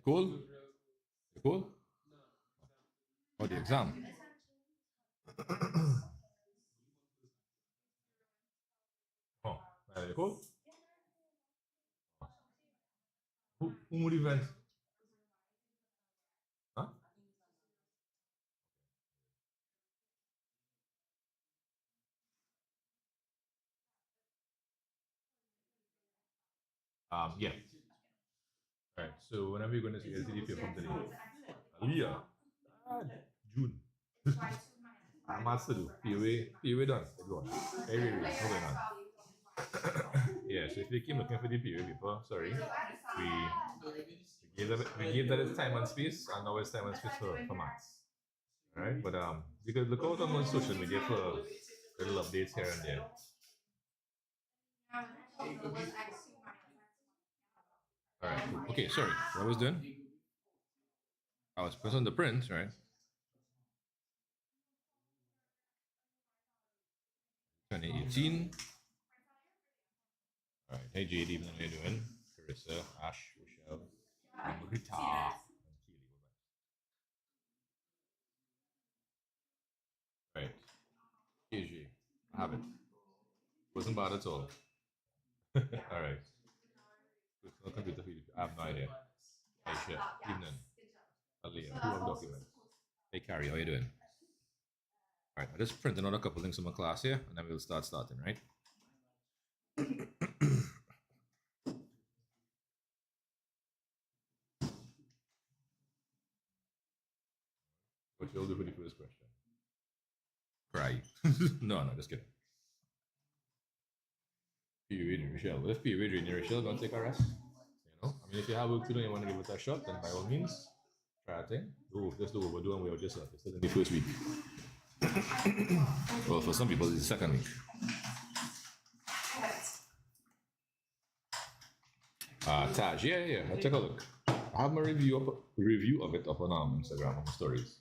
Nicole? Nicole? Oh, the exam. Oh, Nicole? Who would event? Huh? Yeah. All right. So whenever you're going to see LTDP from today, Leah, June. I'm asked to do. POA done. It's gone. Hey, wait, what's going on? Yeah, so if you keep looking for the POA paper, sorry, we gave that its time and space, and now it's time and space for maths. All right, but you could look out on social media for little updates here and there. All right, cool. Okay, sorry. What I was doing? I was pressing the print, right? 2018. All right. Hey, JD, how you doing? Carissa, Ash, Rochelle, and Rita, and Keely. Right. KJ, I have it. Wasn't bad at all. All right. Personal computer feed. I have no idea. Aisha, evening. Aliyah, who have documents? Hey, Carrie, how you doing? All right, I just printed out a couple things from my class here, and then we'll starting, right? What you'll do for the first question? Cry. No, just kidding. Period in Rochelle. If period in Rochelle, gonna take a rest. You know, I mean, if you have work to do and you want to give it a shot, then by all means, try a thing. Just do what we're doing. We're just it's in the first week. Well, for some people, it's the second week. Taj, yeah. Let's take a look. I have my review of it up on Instagram on my stories.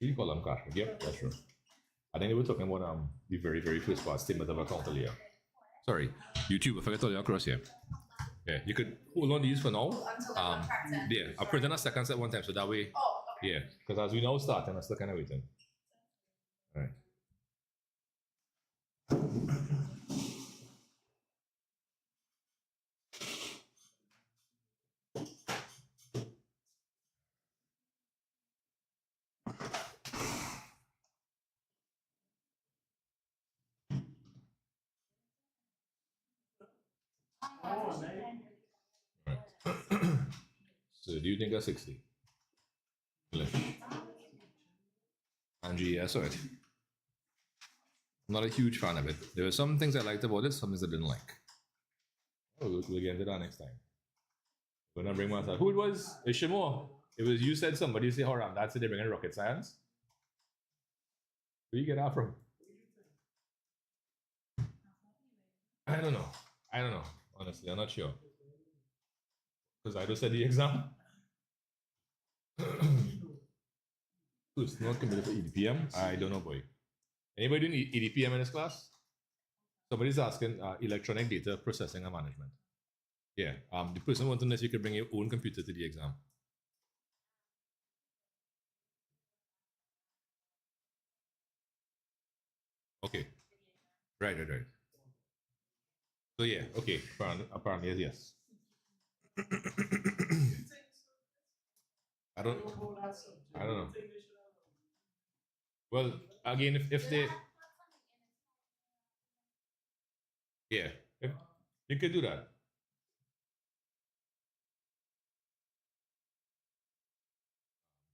You call them cash. Yep, that's true. I think they were talking about the very first part, statement of account earlier. Sorry, YouTube. I forgot to tell you across here. Yeah, you could hold on these for now. Yeah, I'll print in a second set one time, so that way. Yeah, because as we now start, and I'm still kind of waiting. All right. So, do you think that's 60? English. Angie, yeah, I saw it. I'm not a huge fan of it. There were some things I liked about it, some things I didn't like. Oh, we'll get into that next time. We're gonna bring myself. Who it was? It's Shimo. It was you said somebody say, hold on, that's it, they bring in rocket science. Where you get that from? I don't know. Honestly, I'm not sure. Because I just said the exam. Who's not committed for EDPM? I don't know, boy. Anybody doing EDPM in this class? Somebody's asking electronic data processing and management. Yeah. The person wants to know if you could bring your own computer to the exam. Okay. Right. So yeah, okay. Apparently yes. I don't know. Well, again, if they yeah, if, you could do that.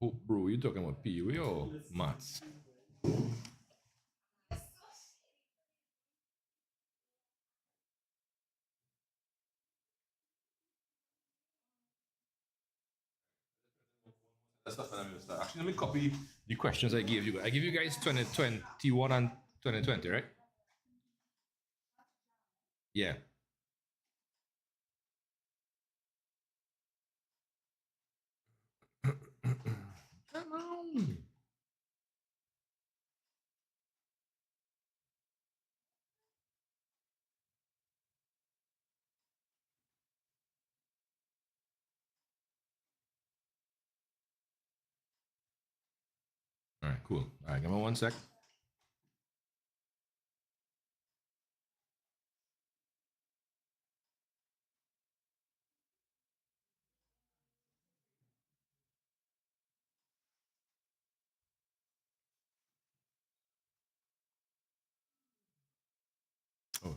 Oh, bro, you talking about PUA or maths? That's not when I'm start. Actually, let me copy the questions I gave you. I gave you guys 2021 and 2020, right? Yeah. Come on. All right, cool. All right, give me 1 sec. Oh.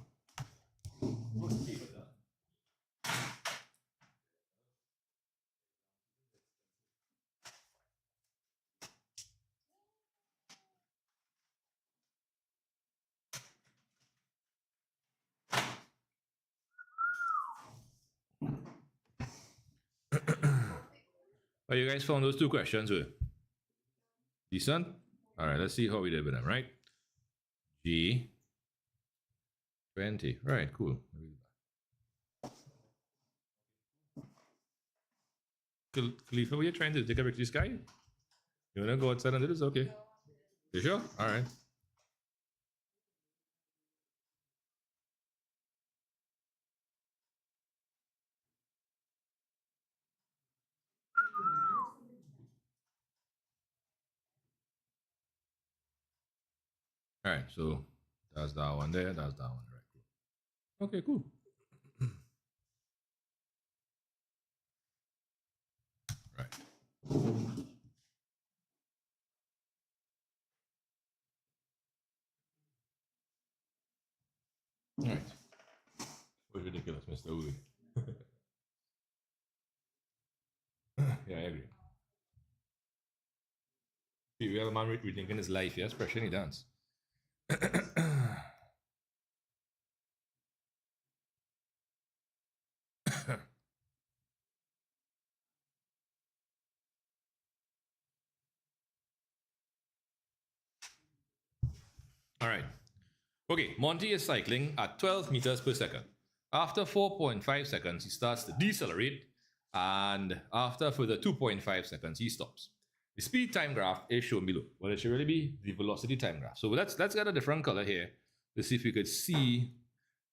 Oh, you guys found those 2 questions, were decent? All right, let's see how we did with them, right? G 20. Right, cool. Khalifa, what are you trying to do? Take a picture of this guy? You want to go outside and do this? Okay. You sure? All right. All right, so that's that one there. That's that one. Right, cool. Okay, cool. Right. All right. Was ridiculous, Mr. Wood. Yeah, I agree. We have a man rethinking his life, yes, especially in dance. All right. Okay, Monty is cycling at 12 meters per second. After 4.5 seconds, he starts to decelerate, and after further 2.5 seconds, he stops. The speed time graph is shown below. Well, it should really be the velocity time graph. So let's get a different color here to see if we could see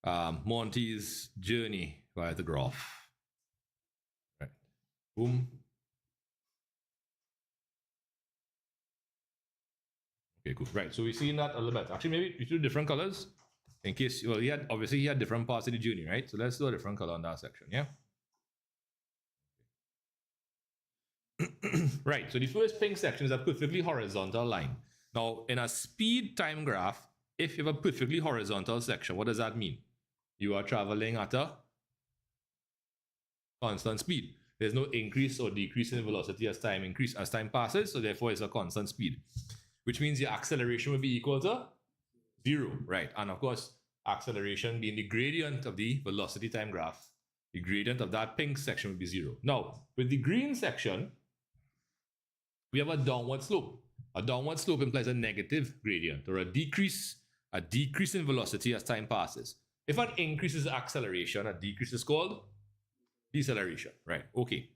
Monty's journey via the graph. Right. Boom. Okay, cool. Right. So we've seen that a little bit. Actually, maybe we should do different colors in case, well, he had different parts of the journey, right? So let's do a different color on that section, yeah? Right. So the first pink section is a perfectly horizontal line. Now, in a speed time graph, if you have a perfectly horizontal section, what does that mean? You are traveling at a constant speed. There's no increase or decrease in velocity as time passes, so therefore it's a constant speed, which means your acceleration will be equal to 0, right? And of course, acceleration being the gradient of the velocity time graph, the gradient of that pink section will be 0. Now, with the green section, we have a downward slope. A downward slope implies a negative gradient or a decrease in velocity as time passes. If an increase is acceleration, a decrease is called deceleration, right? Okay.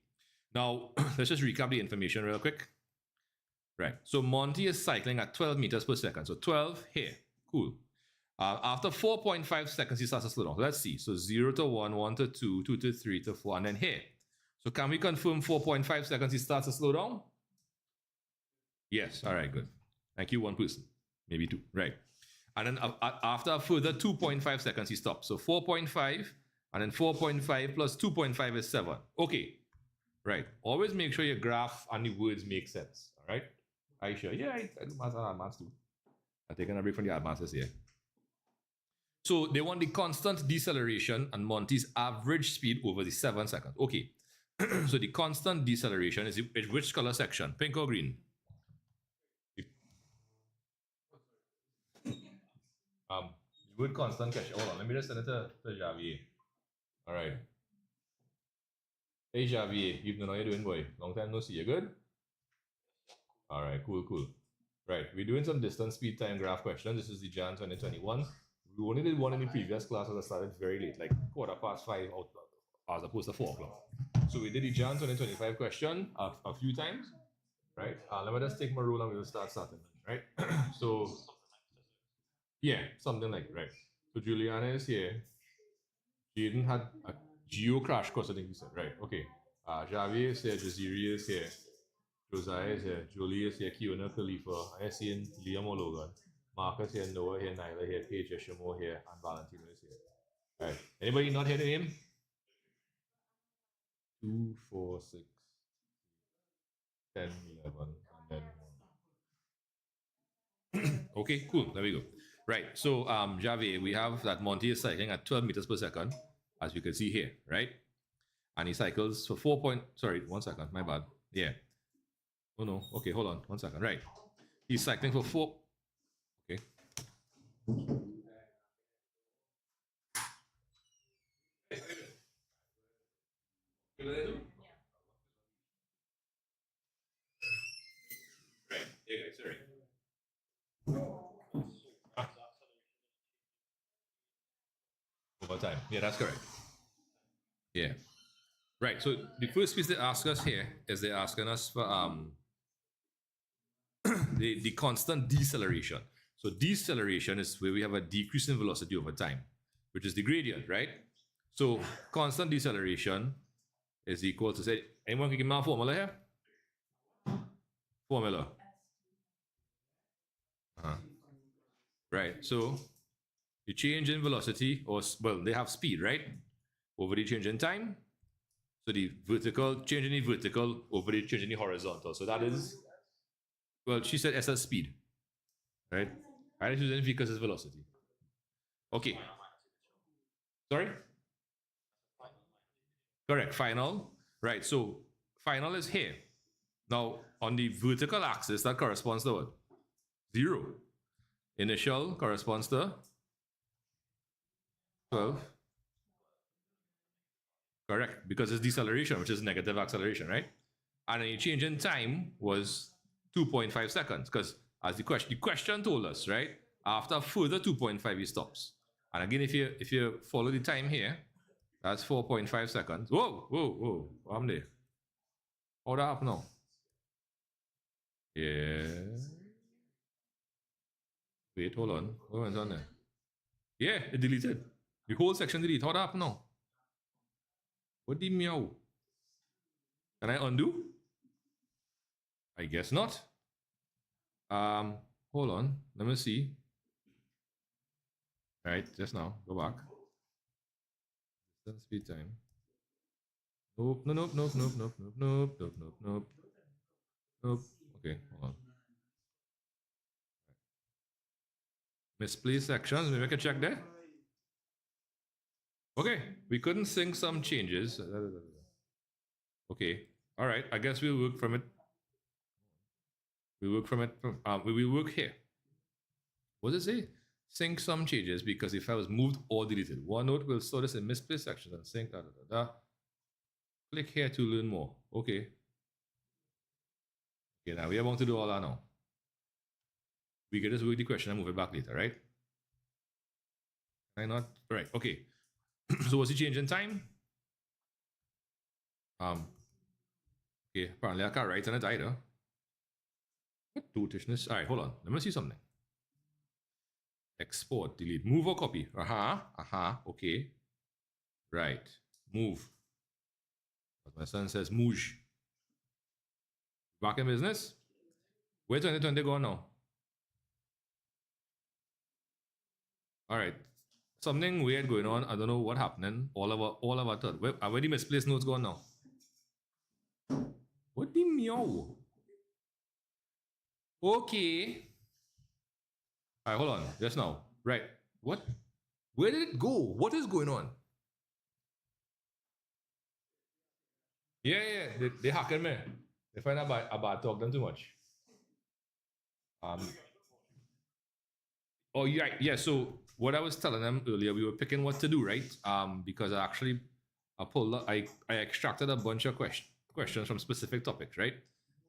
Now, let's just recap the information real quick. Right. So Monty is cycling at 12 meters per second. So 12 here. Cool. After 4.5 seconds, he starts to slow down. Let's see. So 0 to 1, 1 to 2, 2 to 3 to 4, and then here. So can we confirm 4.5 seconds he starts to slow down? Yes. All right, good. Thank you, one person. Maybe 2. Right. And then after a further 2.5 seconds, he stops. So 4.5, and then 4.5 plus 2.5 is 7. Okay. Right. Always make sure your graph and the words make sense. All right. Aisha, yeah, I do math and advanced too. I'm taking a break from the advances here. So they want the constant deceleration and Monty's average speed over the 7 seconds. Okay. So the constant deceleration is which color section? Pink or green? The word constant question. Hold on, let me just send it to Javier. All right. Hey Javier, you know how you doing, boy? Long time no see. You good? All right, cool. Right, we're doing some distance speed time graph questions. This is the Jan 2021. We only did one in the previous class as I started very late, like 5:15 as opposed to 4 o'clock. So we did the Jan 2025 question a few times, right? Let me just take my rule and we'll start starting, right? So, yeah, something like, right. So Juliana is here. Jaden had a geo crash course, I think he said, right? Okay. Javier is here, Jaziri is here. Josiah is here, Julie is here, Kiona Khalifa, I see in Liam O'Logan, Marcus here, Noah here, Nyla here, Paige here, Shimo here, and Valentino is here. All right. Anybody not here to name? 2, 4, 6, 10, 11, and then 1. Okay, cool. There we go. Right. So, Javier, we have that Monty is cycling at 12 meters per second, as you can see here, right? And he cycles for 1 second, my bad. Yeah. Oh no. Okay, hold on. 1 second. Right. He's cycling for 4. Okay. Right. Yeah, guys. Sorry. Over time. Yeah, that's correct. Yeah. Right. So the first piece they ask us here is they're asking us for the constant deceleration. So deceleration is where we have a decrease in velocity over time, which is the gradient, right? So constant deceleration is equal to, say, anyone can give me a formula here? Formula. Right. So the change in velocity, or well, they have speed, right? Over the change in time. So the vertical, change in the vertical over the change in the horizontal. So that is, well, she said S as speed, right? I just use because it's velocity. Okay. Sorry? Correct. Final. Right. So final is here. Now, on the vertical axis, that corresponds to what? 0. Initial corresponds to 12. Correct. Because it's deceleration, which is negative acceleration, right? And the change in time was 2.5 seconds. Because as the question told us, right? After further 2.5, he stops. And again, if you follow the time here, that's 4.5 seconds. Whoa. I'm there. How that happen now? Yeah. Wait, hold on. What went on there? Yeah, it deleted. The whole section deleted. How that happen now? What the meow? Can I undo? I guess not. Hold on. Let me see. All right, just now. Go back. Distance, speed, time. Nope. Okay, hold on. Misplaced sections. Maybe I can check there. Okay, we couldn't sync some changes. Okay, all right. I guess we'll work from it. We work from it. We will work here. What does it say? Sync some changes because if I was moved or deleted. OneNote will store this in misplaced sections and sync. Click here to learn more. Okay. Okay, now we are going to do all that now. We can just work the question and move it back later, right? Can I not? Right. Okay. So what's the change in time? Okay, apparently I can't write on it either. What dotishness? All right, hold on. Let me see something. Export, delete, move or copy. Okay. Right. Move. But my son says moosh. Back in business? Where 2020 going now? All right. Something weird going on. I don't know what happening. All of our thought. Where the misplaced notes going now? What the meow? Okay. All right, hold on. Just now. Right. What? Where did it go? What is going on? Yeah. They hacking me. They find out about talk them too much. Oh yeah. So what I was telling them earlier, we were picking what to do, right? Because I extracted a bunch of questions from specific topics, right?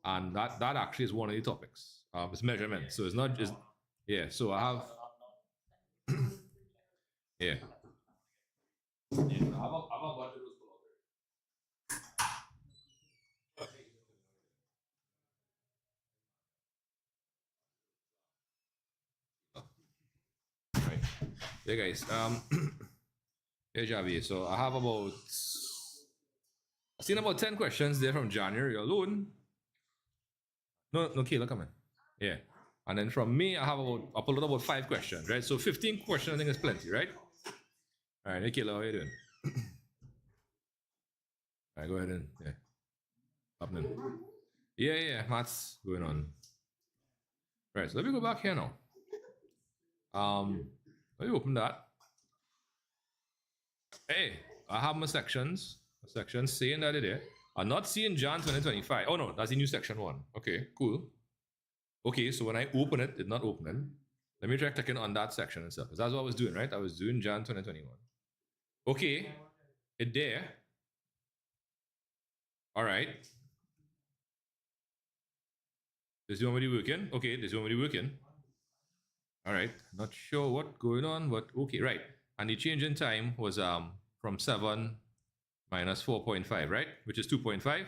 And that actually is one of the topics. It's measurement. So it's not just yeah. So I have yeah. I have a bunch of those right. Yeah, guys. Yeah, Javi. So I have I've seen about 10 questions there from January alone. No, Kayla, come in. Yeah. And then from me, I have I'll pull out about 5 questions, right? So 15 questions, I think is plenty, right? All right, hey, Kayla, how you doing? All right, go ahead and, yeah. Happening. Yeah, maths going on. Right, so let me go back here now. Let me open that. Hey, I have my sections. My sections saying that it is. I'm not seeing Jan 2025. Oh no, that's the new section 1. Okay, cool. Okay, so when I open it, it's not opening. Let me try clicking on that section and stuff. Because that's what I was doing, right? I was doing Jan 2021. Okay, it there. All right. This is already working. Okay, this is already working. All right. Not sure what's going on, but okay, right. And the change in time was from 7 minus 4.5, right? Which is 2.5.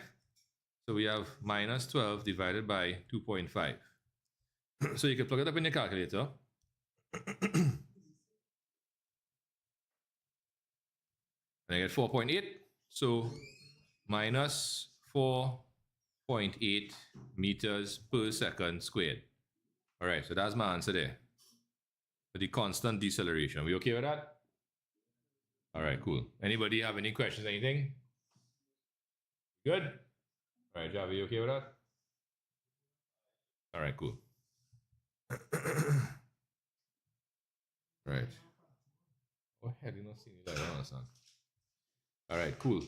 So we have minus 12 divided by 2.5. So you can plug it up in your calculator. And I get 4.8. So minus 4.8 meters per second squared. All right, so that's my answer there. For the constant deceleration. We okay with that? All right, cool. Anybody have any questions, anything? Good? All right, Java, you okay with that? All right, cool. Right. Oh, hell, you not seeing it. I don't understand. All right, cool.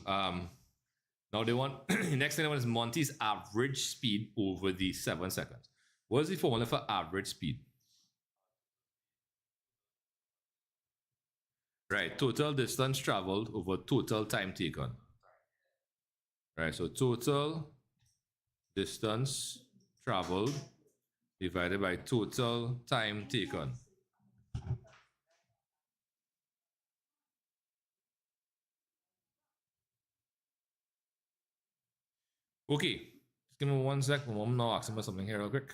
Now they want next thing they want is Monty's average speed over the 7 seconds. What is the formula for average speed? Right, total distance traveled over total time taken. Right, so total distance traveled divided by total time taken. Okay, just give me 1 sec. I'm now asking for something here real quick.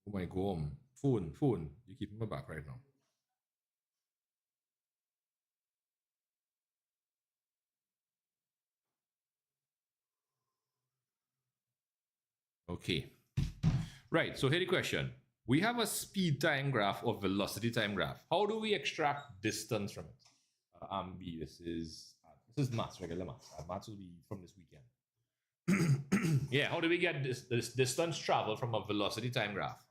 Oh my god, phone. You keeping my back right now. Okay. Right, so here the question. We have a speed time graph or velocity time graph. How do we extract distance from it? B, this is maths, regular maths. Maths will be from this weekend. Yeah, how do we get this distance travel from a velocity time graph?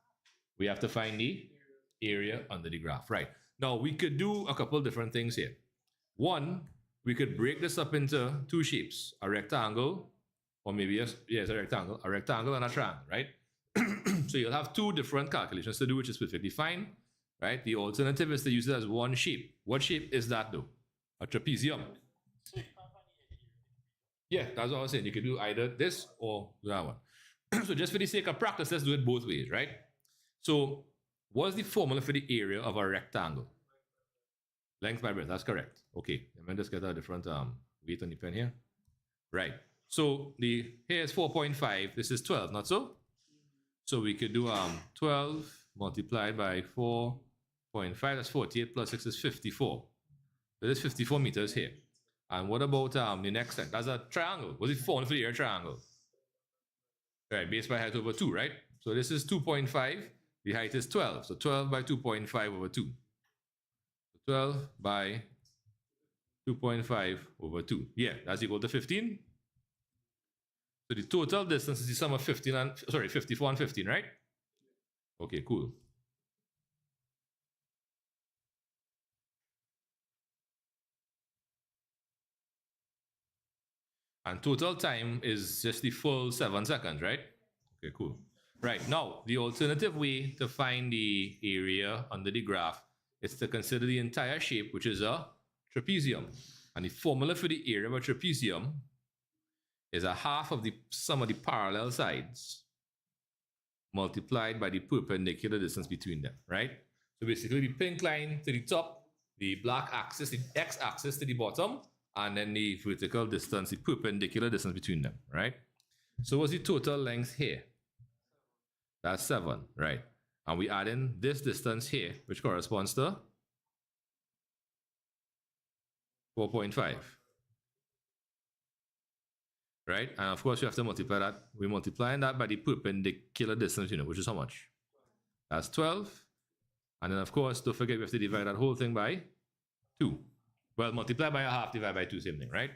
We have to find the area under the graph. Right. Now, we could do a couple different things here. One, we could break this up into 2 shapes, a rectangle, or maybe it's a rectangle and a triangle, right? So you'll have 2 different calculations to do, which is perfectly fine, right? The alternative is to use it as 1 shape. What shape is that though? A trapezium. Yeah, that's what I was saying. You could do either this or that one. So just for the sake of practice, let's do it both ways, right? So what's the formula for the area of a rectangle? Length by breadth, that's correct. Okay, let me just get a different weight on the pen here. Right. So the here is 4.5, this is 12, not so? So we could do 12 multiplied by 4.5, that's 48, plus 6 is 54. So there's 54 meters here. And what about the next thing? That's a triangle. What's the formula for the area triangle? Right, base by height over 2, right? So this is 2.5. The height is 12. So 12 by 2.5 over 2. So 12 by 2.5 over 2. Yeah, that's equal to 15. So the total distance is the sum of 54 and 15, right? Okay, cool. And total time is just the full 7 seconds, right? Okay, cool. Right, now, the alternative way to find the area under the graph is to consider the entire shape, which is a trapezium. And the formula for the area of a trapezium is a half of the sum of the parallel sides multiplied by the perpendicular distance between them, right? So basically, the pink line to the top, the black axis, the x-axis to the bottom, and then the vertical distance, the perpendicular distance between them, right? So what's the total length here? That's 7, right? And we add in this distance here, which corresponds to 4.5. Right? And of course, you have to multiply that. We're multiplying that by the perpendicular distance, which is how much? That's 12. And then, of course, don't forget we have to divide that whole thing by 2. Well, multiply by a half, divide by 2, same thing, right?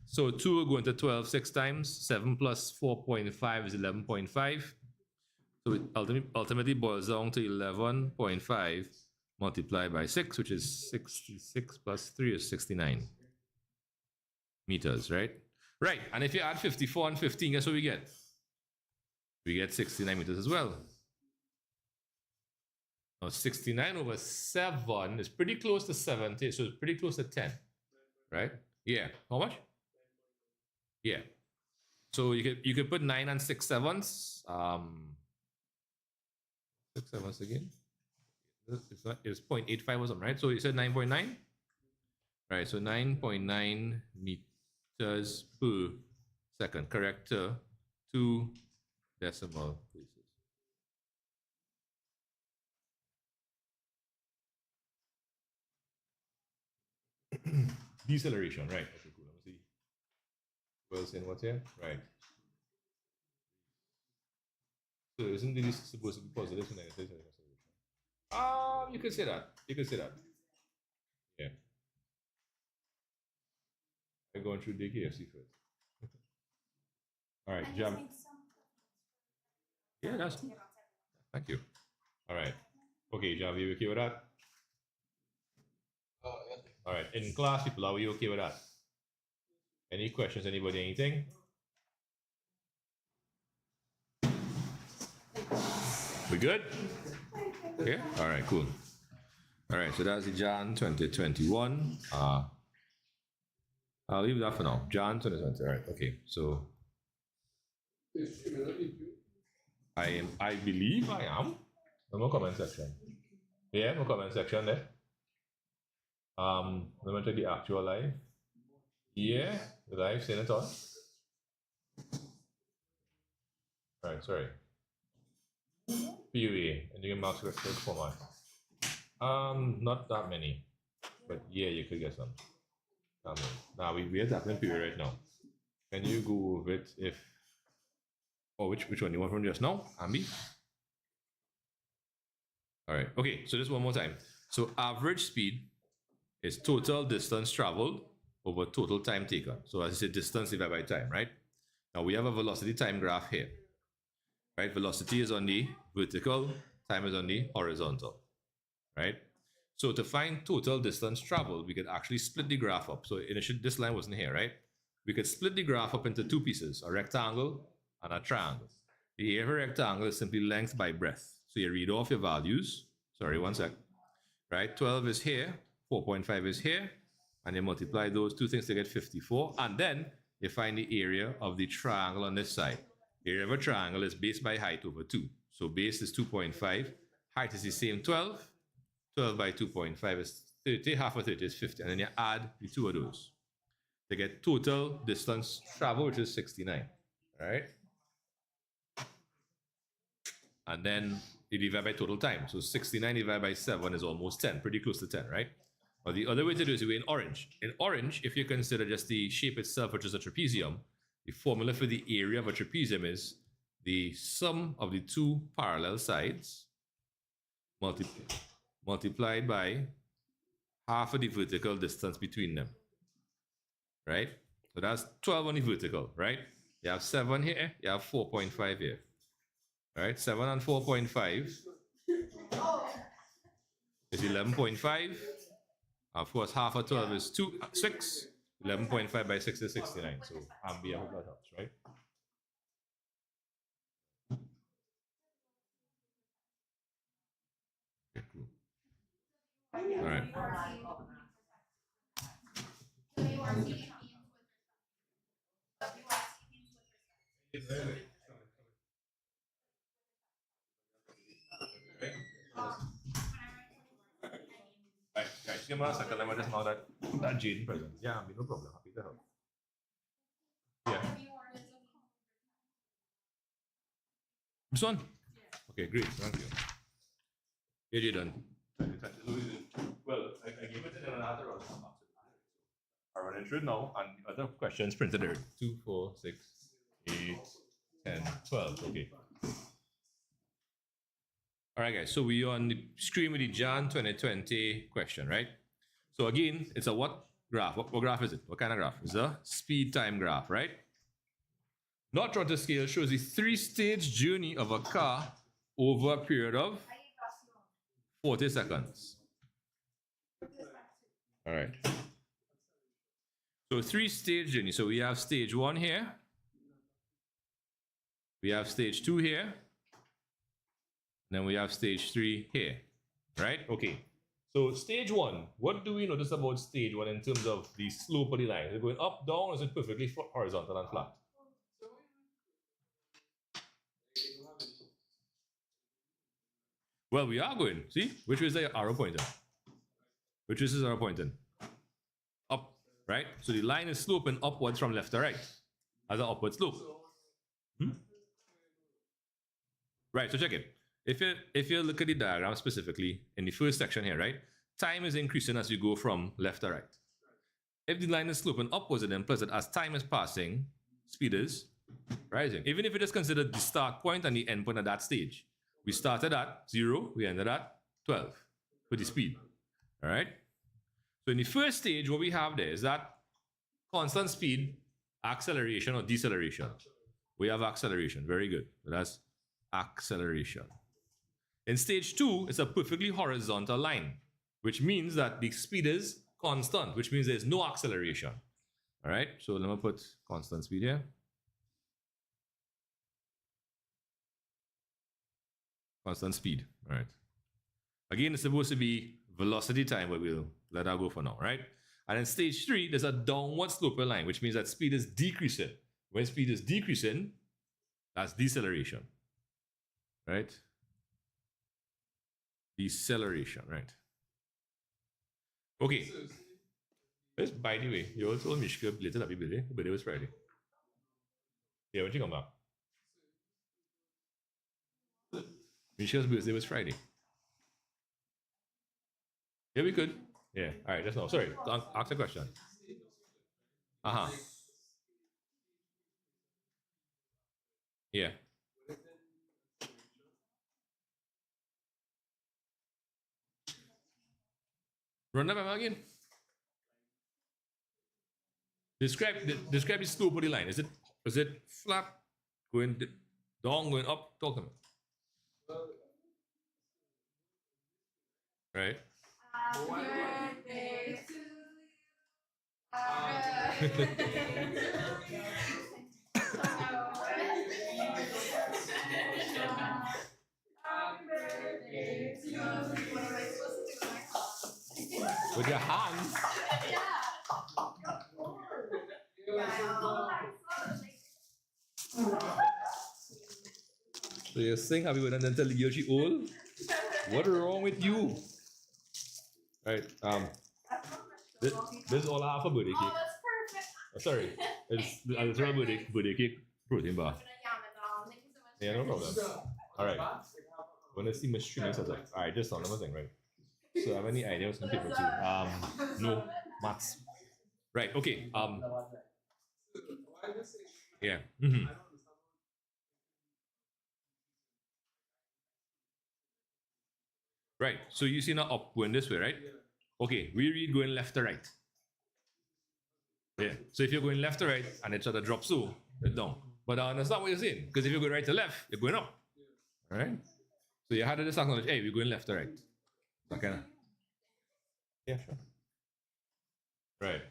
So 2 will go into 12 6 times. 7 plus 4.5 is 11.5. So it ultimately boils down to 11.5 multiplied by 6, which is 66 plus 3 is 69 meters, right? Right, and if you add 54 and 15, guess what we get? We get 69 meters as well. Now, 69 over 7 is pretty close to 70, so it's pretty close to 10, right? Yeah, how much? Yeah. So you could put 9 and 6 sevenths. 6 sevenths again. It's 0.85 or something, right? So you said 9.9? Right, so 9.9 meters per second, correct to 2 decimal places. Deceleration, right? Okay, cool. Let me see. Well, saying what's here? Right. So isn't this supposed to be positive and negative acceleration? You could say that. You could say that. Yeah. I'm going through the KFC first. All right, jump. Yeah, that's. Thank you. All right. Okay, Jav, you okay with that? All right. In class, people, are we okay with that? Any questions? Anybody? Anything? We good? Yeah. All right. Cool. All right. So that's the Jan 2021. I'll leave that for now. Jan 2020. All right. Okay. So I believe I am. No comment section. Yeah, no comment section there. Let me check the actual live. Yeah, the live seen it on. All right, sorry. PUA, and you can mark correct format. Not that many, but yeah, you could get some. Now we are tackling PUA right now. Can you go over it if? Oh, which one you want from just now, Ambi? All right. Okay. So just one more time. So average speed is total distance traveled over total time taken. So as I said, distance divided by time, right? Now we have a velocity time graph here, right? Velocity is on the vertical, time is on the horizontal, right? So to find total distance traveled, we could actually split the graph up. So initially, this line wasn't here, right? We could split the graph up into 2 pieces, a rectangle and a triangle. The area of a rectangle is simply length by breadth. So you read off your values. Sorry, one sec. Right? 12 is here, 4.5 is here, and you multiply those 2 things to get 54. And then you find the area of the triangle on this side. The area of a triangle is base by height over 2. So base is 2.5, height is the same 12. 12 by 2.5 is 30, half of 30 is 50. And then you add the 2 of those to get total distance travel, which is 69. All right? And then you divide by total time. So 69 divided by 7 is almost 10, pretty close to 10, right? But the other way to do it is in orange. In orange, if you consider just the shape itself, which is a trapezium, the formula for the area of a trapezium is the sum of the 2 parallel sides multiplied by half of the vertical distance between them, right? So that's 12 on the vertical, right? You have 7 here, you have 4.5 here. All right, 7 and 4.5 is 11.5. Of course, half of 12 is 6. 11.5 by 6 is 69. So, I hope that helps, right? Okay, cool. All right. Right, guys, give me a second. Let me just know that Jaden present. Yeah, no problem. Happy to help. Yeah. This one? Okay, great. Thank you. Yeah, Jaden. Well, I gave it to another. I run it through now, and other questions printed there. 2, 4, 6, 8, 10, 12. Okay. All right, guys. So we on the screen with the Jan 2020 question, right? So again, it's a what graph? What graph is it? What kind of graph? It's a speed time graph, right? Not Toronto scale shows the 3-stage journey of a car over a period of 40 seconds. All right. So 3-stage journey. So we have stage 1 here. We have stage 2 here. Then we have stage 3 here. Right? Okay. So stage 1, what do we notice about stage 1 in terms of the slope of the line? Is it going up, down, or is it perfectly horizontal and flat? Well, we are going. See? Which way is the arrow pointing? Which is the arrow pointing? Up, right? So the line is sloping upwards from left to right as an upward slope. Right, so check it. If you look at the diagram specifically in the first section here, right? Time is increasing as you go from left to right. If the line is sloping upwards, it implies that as time is passing, speed is rising. Even if it is considered the start point and the end point at that stage. We started at 0, we ended at 12 for the speed. All right? So in the first stage, what we have there is that constant speed, acceleration or deceleration. We have acceleration. Very good. So that's acceleration. In stage 2, it's a perfectly horizontal line, which means that the speed is constant, which means there's no acceleration. All right? So let me put constant speed here. Constant speed. All right. Again, it's supposed to be velocity time, but we'll let that go for now, right? And in stage 3, there's a downward sloping line, which means that speed is decreasing. When speed is decreasing, that's deceleration, right? Deceleration, right? Okay. Just by the way, you also told Mishka belated happy birthday. Birthday was Friday. Yeah, when you come back? Mishka's birthday was Friday. Yeah, we could. Yeah. All right. That's no. Sorry. Ask a question. Yeah. Run that back again. Describe the slope of the line. Is it flat, going down, going up? Talk to me. Right. Birthday to you. With your hands. So you're saying happy birthday and tell you she old? What's wrong with you? Right. This is all I have for birthday cake. Oh, that's perfect. Oh, sorry. It's a birthday cake protein bar. Yeah, no problem. All right. When I see my streaming, I was like, all right, just another thing, right? So I have any idea what's going to paper two? No, maths. Right, okay. Yeah. Right, so you see now up going this way, right? Okay, we read going left to right. Yeah, so if you're going left to right and it's at a drop so, it's down. But that's not what you're saying, because if you go right to left, you're going up. All right? So you had to just acknowledge, hey, we're going left to right. That kind of. Yeah, sure. Right.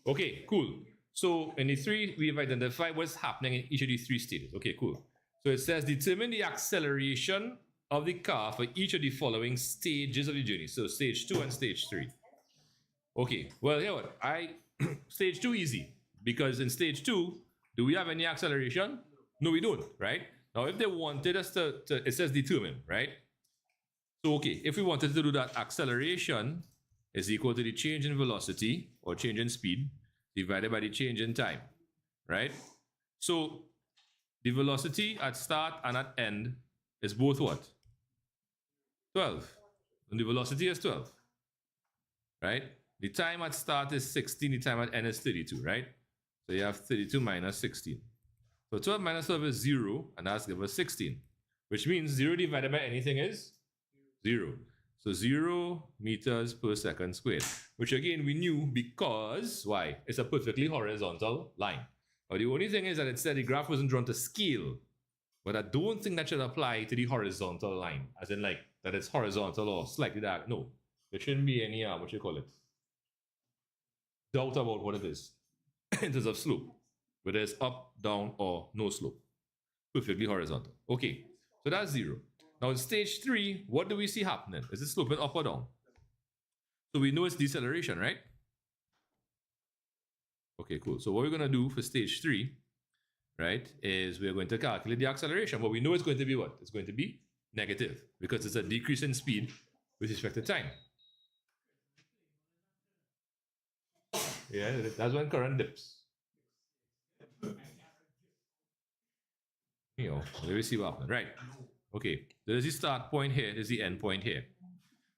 Okay, cool. So in the three, we've identified what's happening in each of these 3 stages. Okay, cool. So it says determine the acceleration of the car for each of the following stages of the journey. So stage 2 and stage 3. Okay, well, here what? Stage 2 easy, because in stage 2, do we have any acceleration? No, we don't, right? Now, if they wanted us to it says determine, right? So, okay, if we wanted to do that, acceleration is equal to the change in velocity or change in speed divided by the change in time, right? So, the velocity at start and at end is both what? 12. And the velocity is 12, right? The time at start is 16, the time at end is 32, right? So you have 32 minus 16. So 12 minus 12 is 0, and that's given us 16, which means 0 divided by anything is 0. So 0 meters per second squared, which again we knew because, why? It's a perfectly horizontal line. But the only thing is that it said the graph wasn't drawn to scale, but I don't think that should apply to the horizontal line, as in like that it's horizontal or slightly that. No, there shouldn't be any, what you call it, doubt about what it is in terms of slope, whether it's up, down, or no slope. Perfectly horizontal. Okay, so that's 0. Now in stage 3, what do we see happening? Is it sloping up or down? So we know it's deceleration, right? Okay, cool. So what we're going to do for stage 3, right, is we're going to calculate the acceleration. But we know it's going to be what? It's going to be negative because it's a decrease in speed with respect to time. Yeah, that's when current dips. You know, let me see what happens. Right. Okay, there's the start point here, there's the end point here.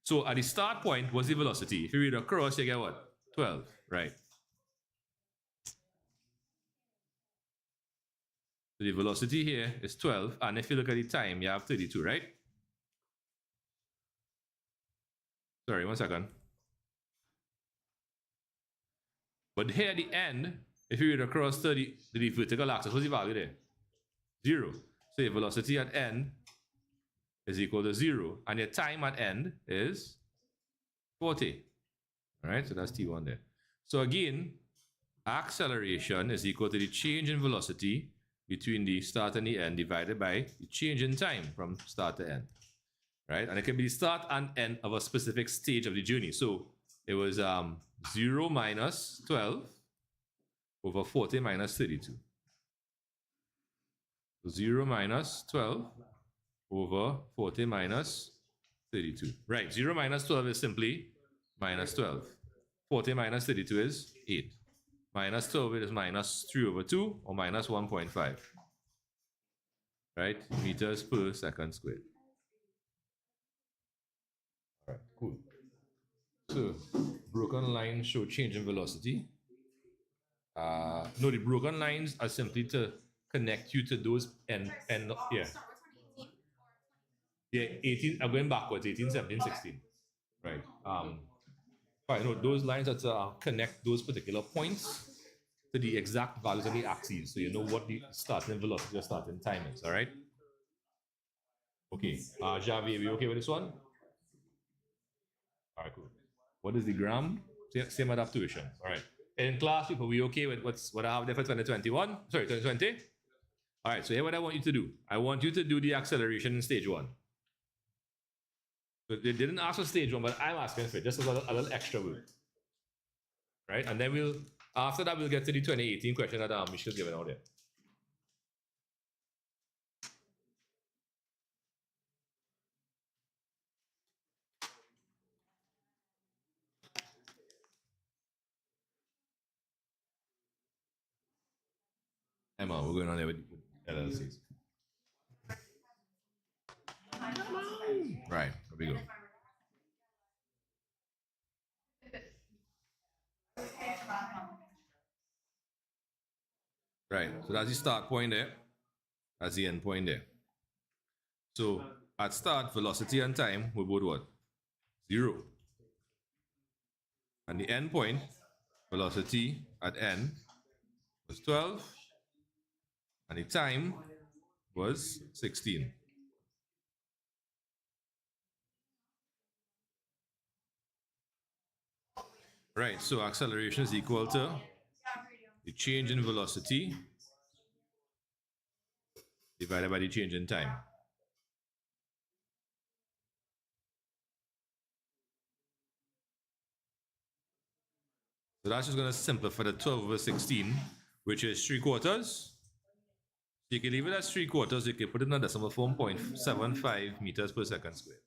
So at the start point, what's the velocity? If you read across, you get what? 12, right? So the velocity here is 12, and if you look at the time, you have 32, right? Sorry, 1 second. But here at the end, if you read across 30, the vertical axis, what's the value there? 0. So your velocity at end is equal to 0, and your time at end is 40. All right, so that's T1 there. So again, acceleration is equal to the change in velocity between the start and the end divided by the change in time from start to end, right? And it can be the start and end of a specific stage of the journey. So it was 0 minus 12 over 40 minus 32. So 0 minus 12 over 40 minus 32. Right, 0 minus 12 is simply minus 12. 40 minus 32 is 8. Minus 12 is minus 3 over 2 or minus 1.5. Right? Meters per second squared. All right, cool. So, broken lines show change in velocity. No, the broken lines are simply to connect you to those yeah. Yeah, 18, I'm going backwards, 18, 17, 16. Right. Right, no, those lines are to connect those particular points to the exact values of the axes, so you know what the starting velocity or starting time is, all right? Okay, Javi, are we okay with this one? All right, cool. What is the gram? Same adaptation, all right. In class, people, we okay with what I have there for 2021? Sorry, 2020? All right, so here what I want you to do. I want you to do the acceleration in stage 1. So they didn't ask for stage 1, but I'm asking for it, just a little extra work. Right, and then after that, we'll get to the 2018 question that Mishka's given out there. Emma, we're going on there with LLCs. Right, here we go. Right, so that's the start point there. That's the end point there. So at start, velocity and time were both what? 0. And the end point, velocity at n was 12. And the time was 16. Right, so acceleration is equal to the change in velocity divided by the change in time. So that's just going to simplify the 12 over 16, which is 3/4. So you can leave it as 3/4. You can put it in a decimal form, 0.75 meters per second squared.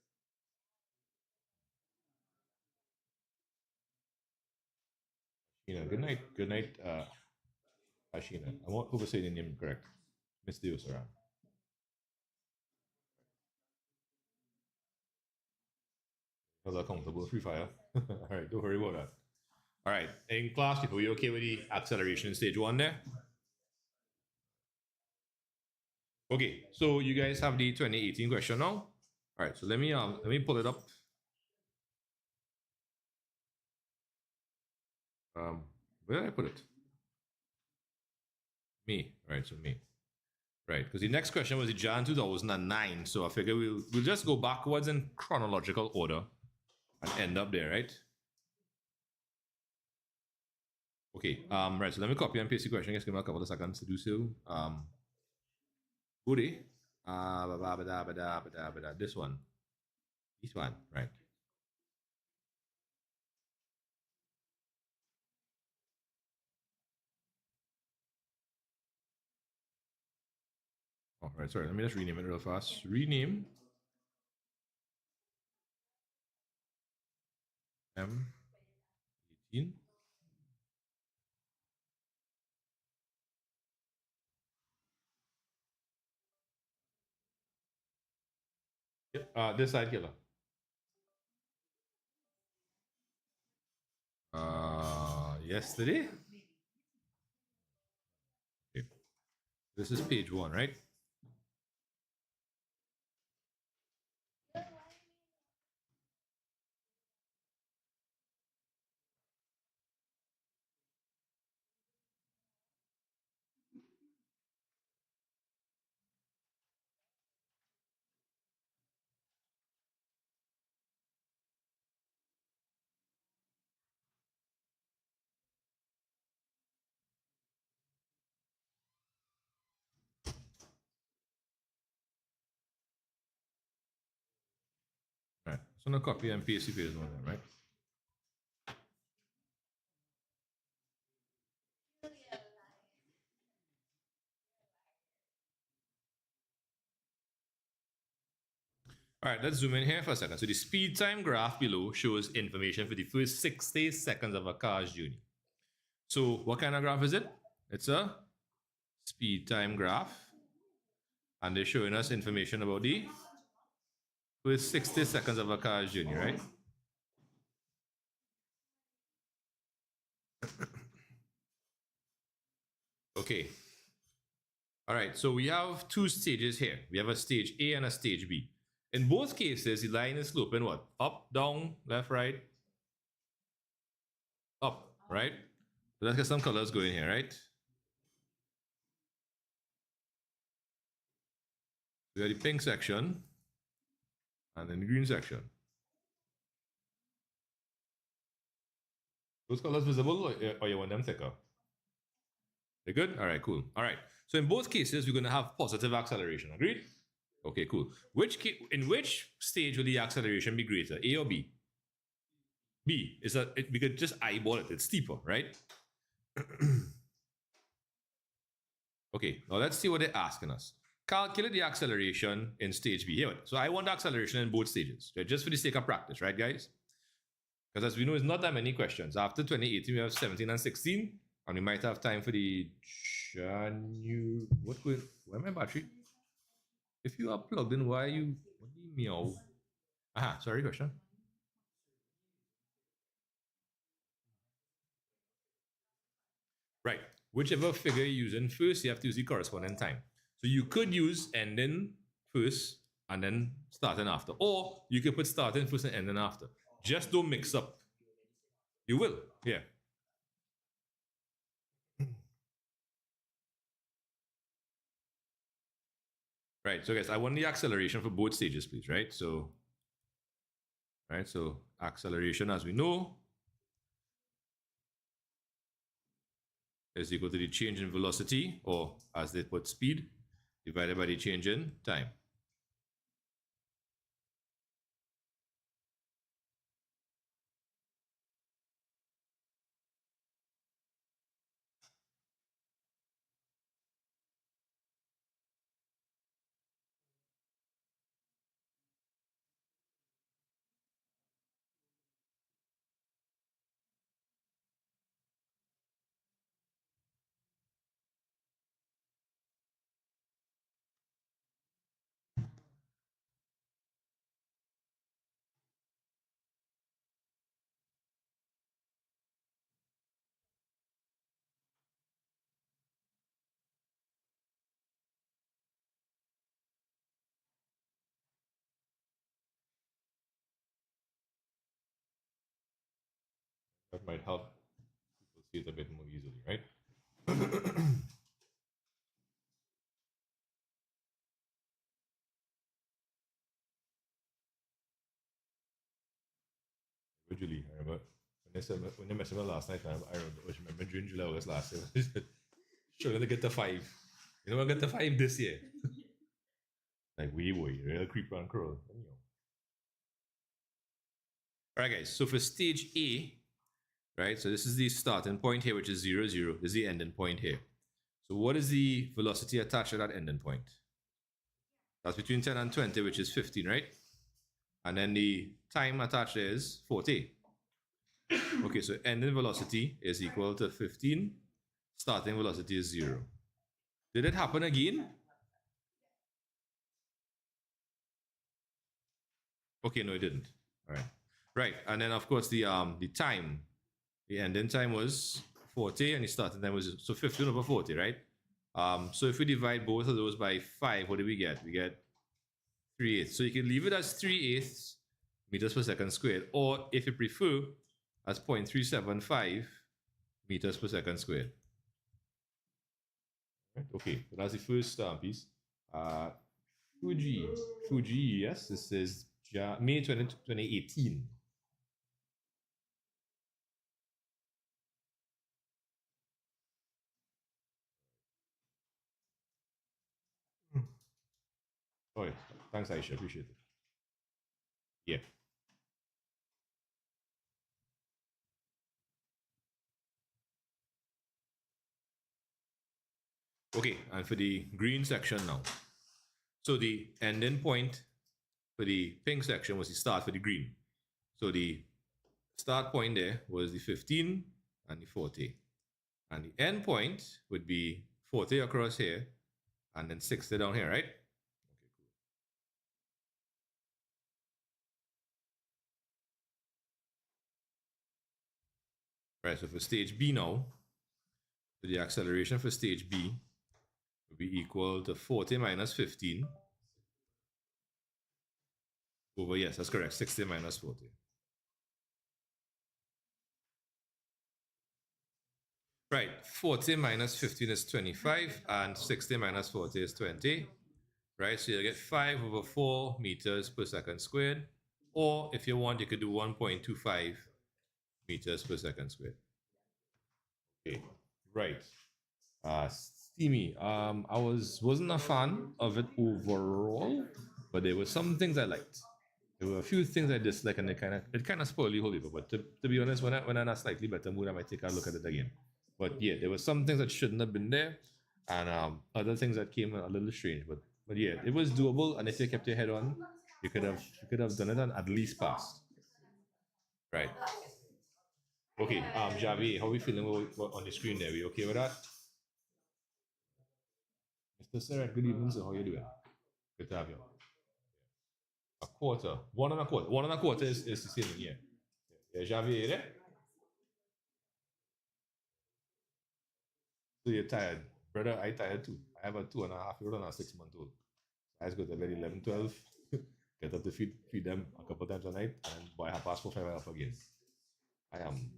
Good night. Good night, Ashina. I hope I say the name correct. Miss Diosara. How's that comfortable? Free fire. All right, don't worry about that. All right. In class, people, you okay with the acceleration in stage one there? Okay, so you guys have the 2018 question now. All right, so let me pull it up. Where did I put it? Me. All right, so me. Right, because the next question was the Jan 2009. So I figure we'll just go backwards in chronological order and end up there, right? Okay. Right. So let me copy and paste the question. Just give me a couple of seconds to do so. Goody. This one. This one. Right. Oh, right. Sorry. Let me just rename it real fast. Rename M18. Yep. This side killer. Yesterday. Okay. This is page one, right? All right. So now copy and paste the page one, right? All right, let's zoom in here for a second. So the speed time graph below shows information for the first 60 seconds of a car's journey. So what kind of graph is it? It's a speed time graph. And they're showing us information about the first 60 seconds of a car's journey, right? Okay. All right, so we have two stages here. We have a stage A and a stage B. In both cases, the line is sloping what? Up, down, left, right? Up, right? So let's get some colors going here, right? We have the pink section and then the green section. Those colors visible or you want them thicker? They're good? All right, cool. All right. So in both cases, we're going to have positive acceleration. Agreed? Okay, cool. In which stage will the acceleration be greater, A or B? B. We could just eyeball it. It's steeper, right? Okay, now let's see what they're asking us. Calculate the acceleration in stage B. Here, so I want the acceleration in both stages, right? Just for the sake of practice, right, guys? Because as we know, it's not that many questions. After 2018, we have 17 and 16, and we might have time for the where my battery? If you are plugged in, why are you? What do you meow? Aha, sorry, question. Right. Whichever figure you're using first, you have to use the corresponding time. So you could use ending first and then starting after. Or you could put starting first and ending after. Just don't mix up. You will. Yeah. Right. So guys, I want the acceleration for both stages, please. Right. So acceleration, as we know, is equal to the change in velocity, or as they put speed, divided by the change in time. might help people see it a bit more easily, right? Originally, I remember when they messed with me last night, I remember during July, August last year, struggling to get to 5. You know, I got to 5 this year. Like, wee boy, real creeper and crawl. Anyhow. All right, guys. So for stage A, right? So this is the starting point here, which is 0, 0. This is the ending point here. So what is the velocity attached to that ending point? That's between 10 and 20, which is 15, right? And then the time attached there is 40. Okay, so ending velocity is equal to 15. Starting velocity is 0. Did it happen again? Okay, no, it didn't. All right. Right, and then of course the time, the ending time was 40 and the starting time was so 15 over 40, right? So if we divide both of those by 5, what do we get? We get 3/8. So you can leave it as 3/8 meters per second squared, or if you prefer, as 0.375 meters per second squared. Right? Okay, so that's the first piece. Fuji, yes, this is May 2018. Oh, yeah. Thanks, Aisha. Appreciate it. Yeah. Okay, and for the green section now. So the ending point for the pink section was the start for the green. So the start point there was the 15 and the 40. And the end point would be 40 across here and then 60 down here, right? Okay, cool. Right, so for stage B now, so the acceleration for stage B would be equal to 40 minus 15 over, yes, that's correct, 60 minus 40. Right, 40 minus 15 is 25, and 60 minus 40 is 20. Right, so you get 5 over 4 meters per second squared. Or if you want, you could do 1.25 meters per second squared. Okay, right. Steamy. I wasn't a fan of it overall, but there were some things I liked. There were a few things I disliked, and it kind of spoiled the whole event. But to be honest, when I'm in a slightly better mood, I might take a look at it again. But yeah, there were some things that shouldn't have been there, and other things that came a little strange. But yeah, it was doable, and if you kept your head on, you could have done it and at least passed. Right. Okay. Javi, how are we feeling on the screen there? We okay with that? Mr. Sarah, good evening, sir. How you doing? Good to have you. A quarter. 1 1/4. 1 1/4 is the same, yeah. Yeah, Javi, you there? So you're tired. Brother, I tired too. I have a 2.5-year-old and a 6-month-old. I just go to bed 11, 12, get up to feed them a couple times a night, and by 4:30, 5 up again. I am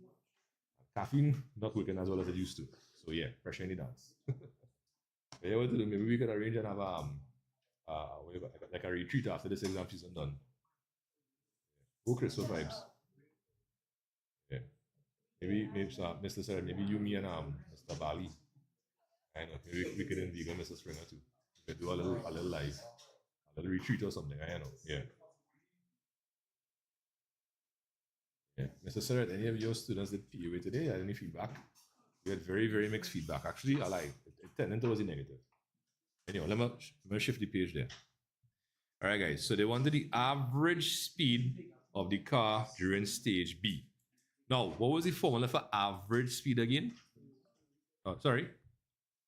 caffeine not working as well as it used to. So yeah, pressure in the dance. Yeah, what to do? Maybe we could arrange and have like a retreat after this exam season done. Go Crystal vibes. Yeah. Maybe Mr. Sarah, maybe you, me, and Mr. Bali. I know. Maybe we could invite Mr. Springer too. We could do a little live, a little retreat or something. I know. Yeah. Yeah. Mr. Sarah, any of your students did PUA today? Had any feedback? We had very, very mixed feedback. Actually, I like it tended towards the negative. Anyway, let me shift the page there. All right, guys. So they wanted the average speed of the car during stage B. Now, what was the formula for average speed again? Oh, sorry.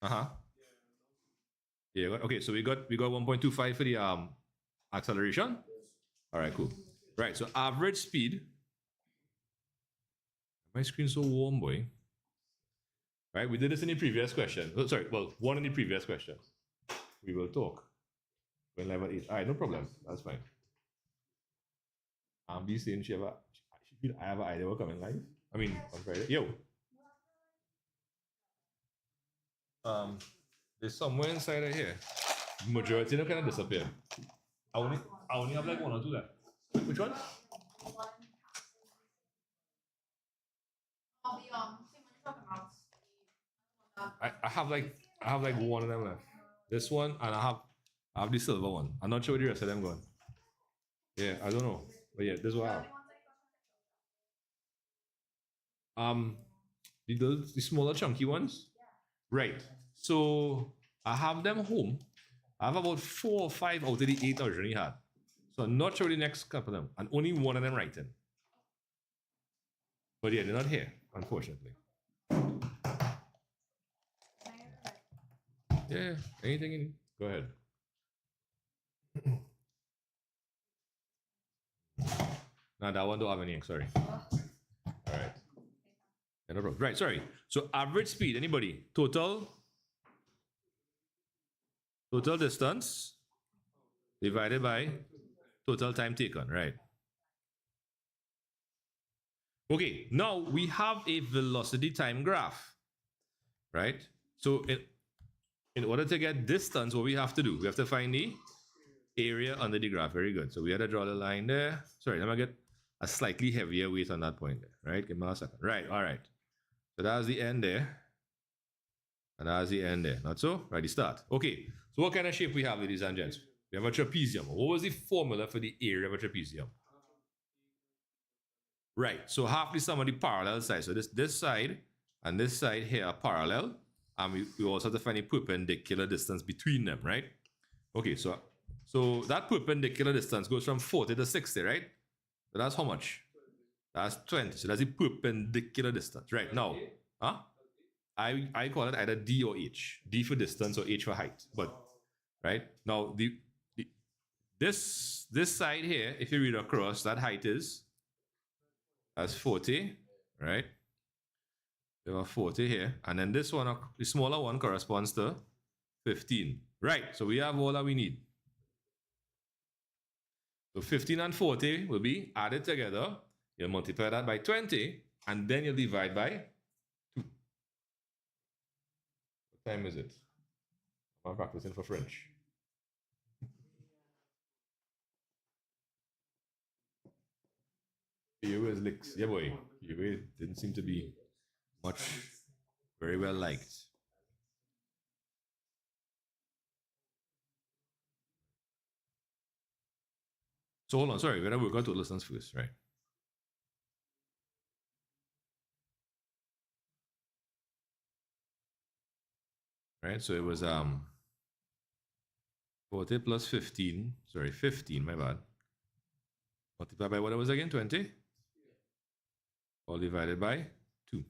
Uh-huh. Yeah. Okay. So we got 1.25 for the acceleration. All right. Cool. Right. So average speed. My screen's so warm, boy. Right. We did this in the previous question. Oh, sorry. Well, one in the previous question. We will talk when level 8. All right. No problem. That's fine. Be saying she feel I have an idea what coming live. I mean, on Friday. Yo. There's somewhere inside of here. Majority of them kind of disappear. I only have like one or two left. Which one? I have like one of them left. This one and I have the silver one. I'm not sure where the rest of them going. Yeah, I don't know. But yeah, this is what I have. The smaller chunky ones? Right. So I have them home. I have about 4 or 5 out of the 8 I originally had. So I'm not sure the next couple of them. And only one of them writing. But yeah, they're not here, unfortunately. Yeah, anything you need. Go ahead. No, that one don't have any ink, sorry. All right. Yeah, no problem. Right, sorry. So average speed, anybody? Total distance divided by total time taken, right? Okay, now we have a velocity time graph, right? So in order to get distance, what we have to do, we have to find the area under the graph. Very good. So we had to draw the line there. Sorry, let me get a slightly heavier weight on that point there, right? Give me a second. Right, all right. So that's the end there. And that's the end there. Not so? Right, the start. Okay, so what kind of shape we have, ladies and gents? We have a trapezium. What was the formula for the area of a trapezium? Right, so half the sum of the parallel side. So this side and this side here are parallel. And we also have to find a perpendicular distance between them, right? Okay, so that perpendicular distance goes from 40 to 60, right? So that's how much? That's 20. So that's the perpendicular distance. Right, now, I call it either D or H. D for distance or H for height. But, right? Now, this side here, if you read across, that height is, that's 40, right? There are 40 here. And then this one, the smaller one, corresponds to 15. Right, so we have all that we need. So 15 and 40 will be added together. You'll multiply that by 20, and then you'll divide by 2. What time is it? I'm practicing for French. You is licks. Yeah, boy. You didn't seem to be much very well liked. So hold on, sorry, we're gonna work out total distance first, right? Right, so it was 40 plus 15, sorry, 15, my bad. Multiplied by what it was again, 20? All divided by 2.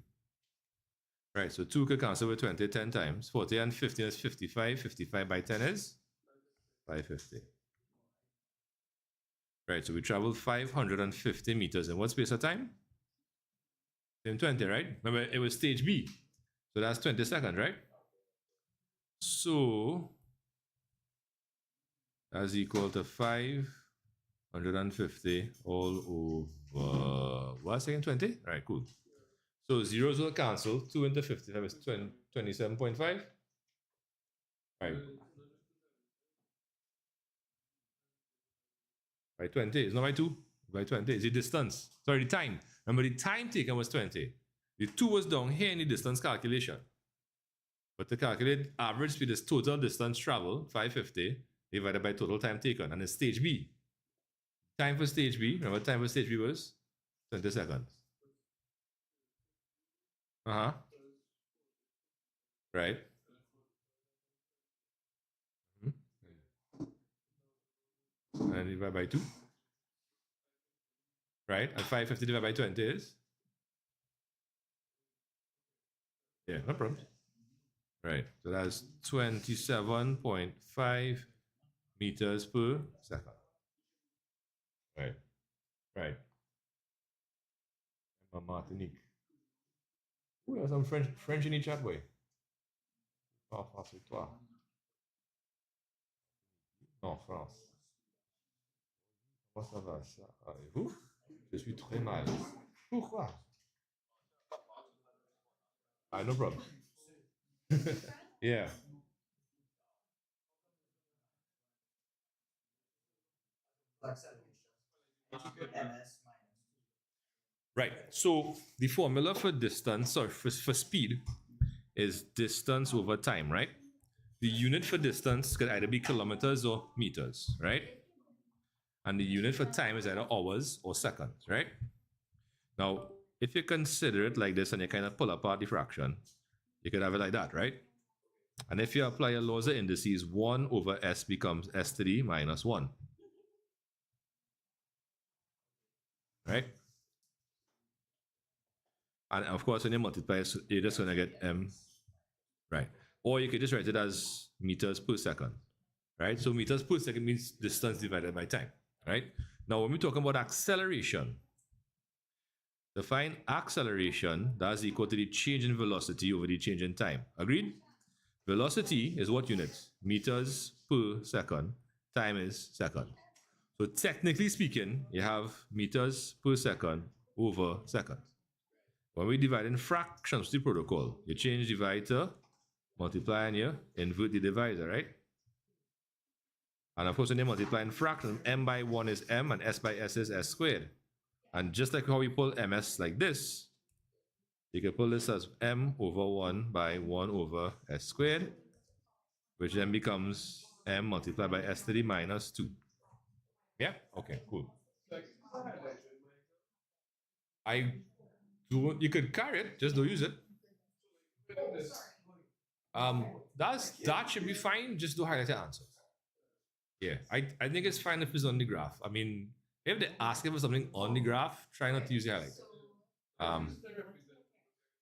Right, so 2 could cancel with 20 10 times. 40 and 15 is 55. 55 by 10 is 550. Right, so we traveled 550 meters in what space of time? In 20, right? Remember, it was stage B. So that's 20 seconds, right? So that's equal to 550 all over, what's again, 20? All right, cool. So zeros will cancel. 2 into 55 is 27.5. Right. By 20, it's not by 2. By 20, it's the distance. Sorry, the time. Remember, the time taken was 20. The 2 was down here in the distance calculation. But to calculate average speed is total distance traveled, 550, divided by total time taken. And it's stage B. Time for stage B, remember time for stage B was 20 seconds. Right. And divide by 2. Right? And 550 divided by 20 is? Yeah, no problem. Right. So that's 27.5 meters per second. Right. Right. Martinique. Oh, there's some French in the chat, boy. Pas face toi. Non, France. Comment ça va, ça? Et vous? Je suis très mal. Pourquoi? No problem. Yeah. Right. So the formula for distance or for speed is distance over time, right? The unit for distance could either be kilometers or meters, right? And the unit for time is either hours or seconds, right? Now, if you consider it like this and you kind of pull apart the fraction, you could have it like that, right? And if you apply your laws of indices, 1 over s becomes s to the minus 1. Right? And of course, when you multiply, you're just going to get m, right? Or you could just write it as meters per second, right? So meters per second means distance divided by time, right? Now, when we're talking about acceleration, define acceleration, that's equal to the change in velocity over the change in time. Agreed? Velocity is what unit? Meters per second. Time is second. So technically speaking, you have meters per second over seconds. When we divide in fractions, the protocol, you change divisor, multiply, and you invert the divisor, right? And of course, when you multiply in fractions, m by 1 is m and s by s is s squared. And just like how we pull ms like this, you can pull this as m over 1 by 1 over s squared, which then becomes m multiplied by s to the minus 2. Yeah? Okay, cool. You could carry it, just don't use it. That should be fine, just don't highlight the answer. Yeah, I think it's fine if it's on the graph. I mean, if they ask you for something on the graph, try not to use the highlight.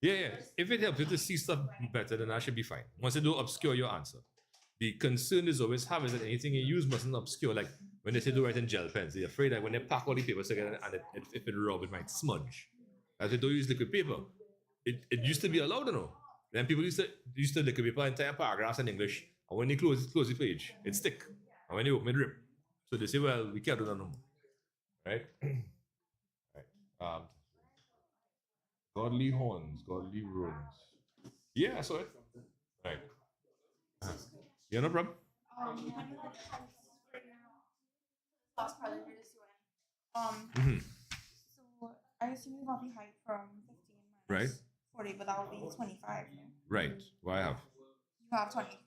Yeah. If it helps you to see stuff better, then that should be fine. Once it don't obscure your answer. The concern is always have is that anything you use mustn't obscure. Like when they say to write in gel pens, they're afraid that when they pack all the papers together and if it rub, it might smudge. As they don't use liquid paper. It used to be allowed, you know. Then people used to liquid paper entire paragraphs in English, and when they close the page, it stick. And when they open it, rip. So they say, well, we can't do that no more. Right? Right. Godly horns, godly runes. Yeah, I saw it. Right. Yeah, no problem. Last part of this So I assume you got the height from 15 Right. minus 40, but that will be 25. Right. What I have? You have 20.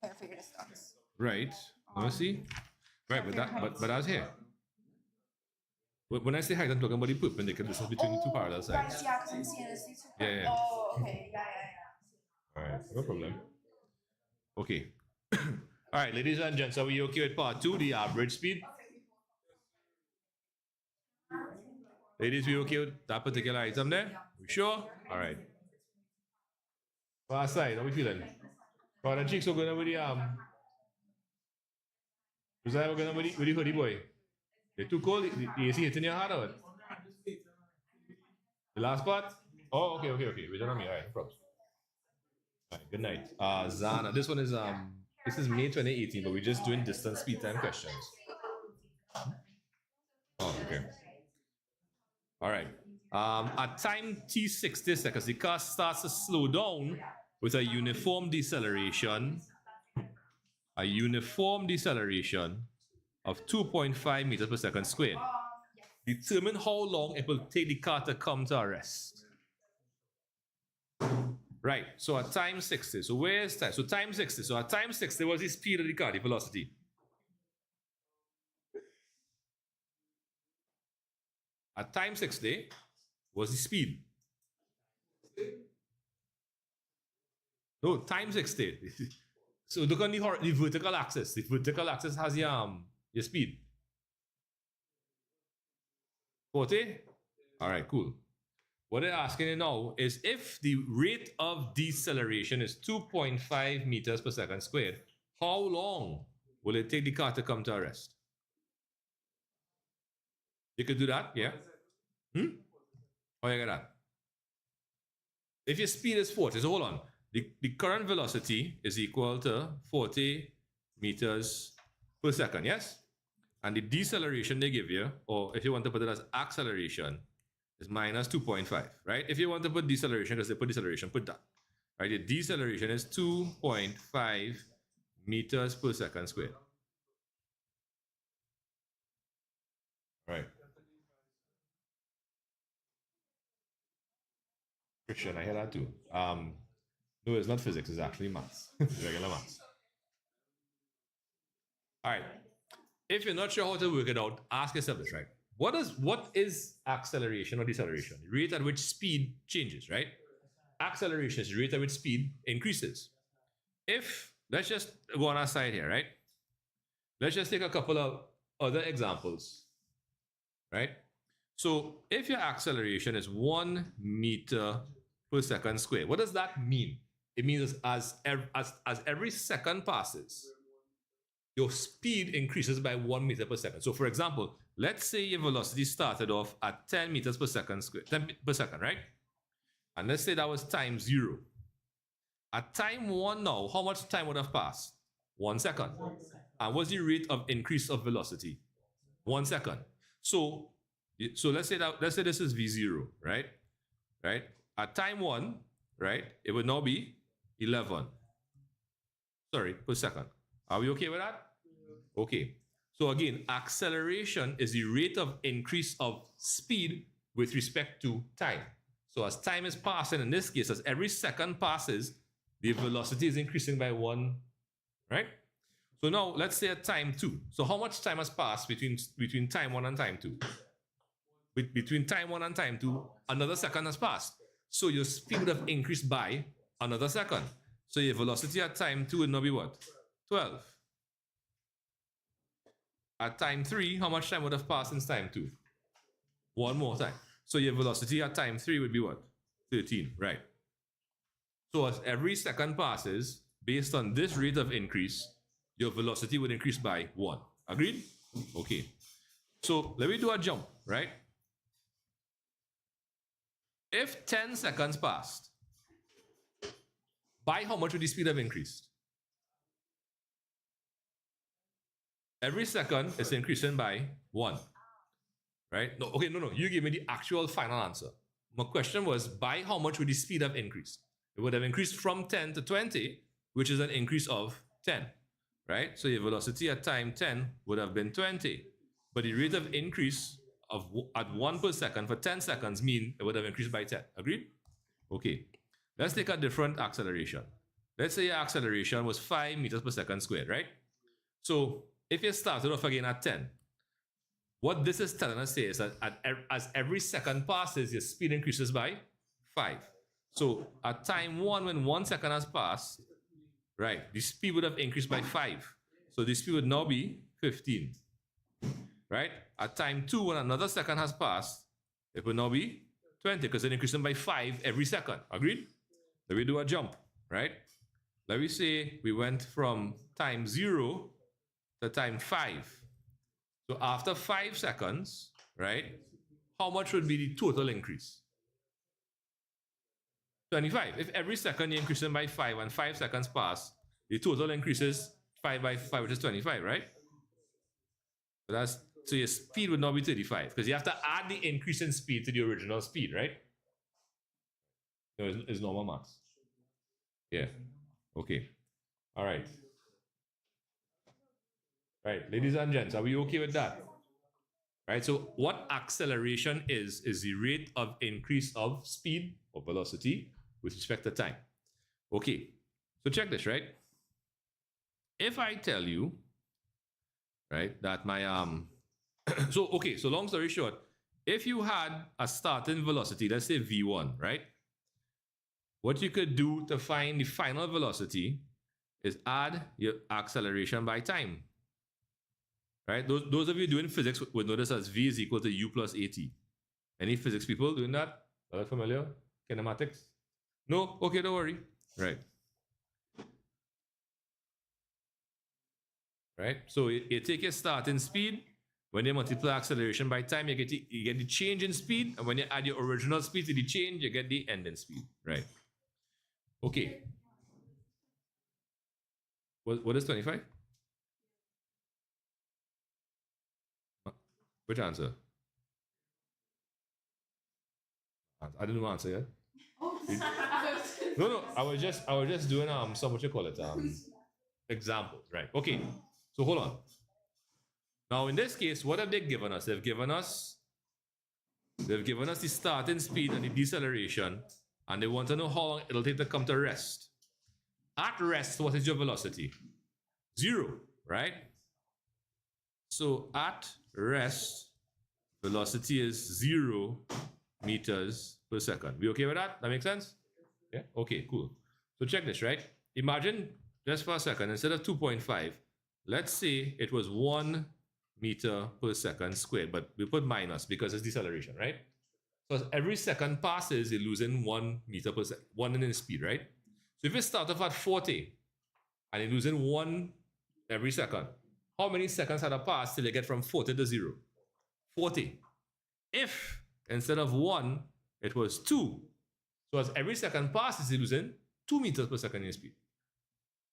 Okay, for your distance. Right. Let me see. Right, but that's here. When I say height, I'm talking about the perpendicular distance between the two parallel sides. Right, yeah, because I'm seeing this. Yeah. Oh, okay. Yeah. All right, no problem. Okay. All right, ladies and gents, are we okay with part 2, the average speed? Ladies, we okay with that particular item there? We sure? All right. Far side, how we feeling? Oh, the cheeks are going with the was that going with the hoodie boy? They're too cold. The AC hitting your heart out. The last part? Oh, okay. Wait on me. All right, no problem. All right, good night. Zana, this one is this is May 2018, but we're just doing distance speed time questions. Oh, okay. All right. At time t 60 seconds, the car starts to slow down with a uniform deceleration. A uniform deceleration of 2.5 meters per second squared. Determine how long it will take the car to come to a rest. Right, so at time 60, so where's time? So time 60, so at time 60, what's the speed of the car, the velocity? At time 60, what's the speed? No, time 60. So look on the vertical axis. The vertical axis has your speed. 40? All right, cool. What they're asking you now is if the rate of deceleration is 2.5 meters per second squared, how long will it take the car to come to a rest? You could do that, yeah? Oh, you got that. If your speed is 40, so hold on. The current velocity is equal to 40 meters per second, yes? And the deceleration they give you, or if you want to put it as acceleration, is minus 2.5, right? If you want to put deceleration, because they put deceleration, put that. Right? The deceleration is 2.5 meters per second squared. Right. Christian, I hear that too. No, it's not physics, it's actually maths. It's regular maths. All right. If you're not sure how to work it out, ask yourself this, right? What is acceleration or deceleration? The rate at which speed changes, right? Acceleration is the rate at which speed increases. If, let's just go on our side here, right? Let's just take a couple of other examples, right? So if your acceleration is 1 meter per second squared, what does that mean? It means as every second passes, your speed increases by 1 meter per second. So for example, let's say your velocity started off at 10 meters per second squared, 10 per second, right? And let's say that was time 0. At time 1 now, how much time would have passed? 1 second. And what's the rate of increase of velocity? 1 second. So let's say this is V0, right? Right? At time 1, right, it would now be 11. Sorry, per second. Are we okay with that? Okay. So again, acceleration is the rate of increase of speed with respect to time. So as time is passing, in this case, as every second passes, the velocity is increasing by 1, right? So now let's say at time 2. So how much time has passed between time 1 and time 2? Between time 1 and time 2, another second has passed. So your speed would have increased by another second. So your velocity at time 2 would now be what? 12. At time 3, how much time would have passed since time 2? 1 more time. So your velocity at time 3 would be what? 13, right? So as every second passes, based on this rate of increase, your velocity would increase by 1. Agreed? Okay. So let me do a jump, right? If 10 seconds passed, by how much would the speed have increased? Every second is increasing by 1. Right? No, okay, no. You gave me the actual final answer. My question was, by how much would the speed have increased? It would have increased from 10 to 20, which is an increase of 10. Right? So your velocity at time 10 would have been 20. But the rate of increase at 1 per second for 10 seconds mean it would have increased by 10. Agreed? Okay. Let's take a different acceleration. Let's say your acceleration was 5 meters per second squared, right? So if you started off again at 10, what this is telling us here is that as every second passes, your speed increases by 5. So at time 1, when 1 second has passed, right, the speed would have increased by 5. So the speed would now be 15. Right? At time 2, when another second has passed, it will now be 20 because it's increasing by 5 every second. Agreed? Let me do a jump, right? Let me say we went from time 0 to time 5. So after 5 seconds, right, how much would be the total increase? 25. If every second you're increasing by 5 and 5 seconds pass, the total increases 5 by 5, which is 25, right? So your speed would now be 35 because you have to add the increase in speed to the original speed, right? No, it's normal maths. Yeah. Okay. All right. Right, ladies and gents, are we okay with that? Right, so what acceleration is the rate of increase of speed or velocity with respect to time. Okay, so check this, right? If I tell you, right, that my so long story short, if you had a starting velocity, let's say v1, right, what you could do to find the final velocity is add your acceleration by time, right? Those of you doing physics would notice as v is equal to u plus at. Any physics people doing that? Are you familiar? Kinematics? No? Okay, don't worry. Right. Right? So you take your starting speed. When you multiply acceleration by time, you get the change in speed. And when you add your original speed to the change, you get the ending speed. Right? Okay. What is 25? Which answer? I didn't answer yet. No. I was just doing some what you call it examples, right? Okay. So hold on. Now in this case, what have they given us? They've given us the starting speed and the deceleration, and they want to know how long it'll take to come to rest. At rest, what is your velocity? 0, right? So at rest, velocity is 0 meters per second. We okay with that? That makes sense? Yeah? Okay, cool. So check this, right? Imagine, just for a second, instead of 2.5, let's say it was 1 meter per second squared, but we put minus because it's deceleration, right? So as every second passes, you're losing 1 meter per second, 1 in speed, right? So if you start off at 40 and you're losing 1 every second, how many seconds had to pass till you get from 40 to 0? 40. If instead of 1, it was 2. So as every second passes, you're losing 2 meters per second in speed.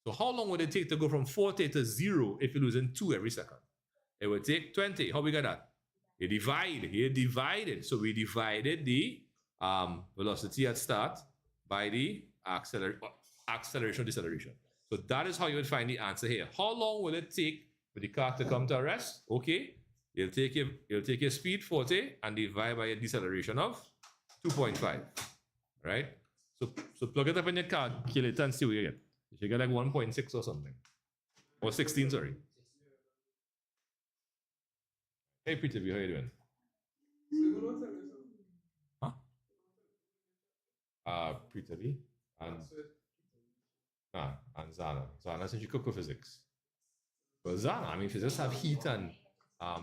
So how long would it take to go from 40 to 0 if you're losing 2 every second? It would take 20. How we got that? You divided. So we divided the velocity at start by the acceleration deceleration. So that is how you would find the answer here. How long will it take for the car to come to a rest? Okay, you'll take your speed 40 and divide by a deceleration of 2.5, right? So plug it up in your calculator and see what you get. You should get like 1.6 or something, or 16. Sorry. Hey, Peter, how you doing? Huh? Peter B and Zana. Zana said you cook with physics. But Zana, I mean, physics have heat and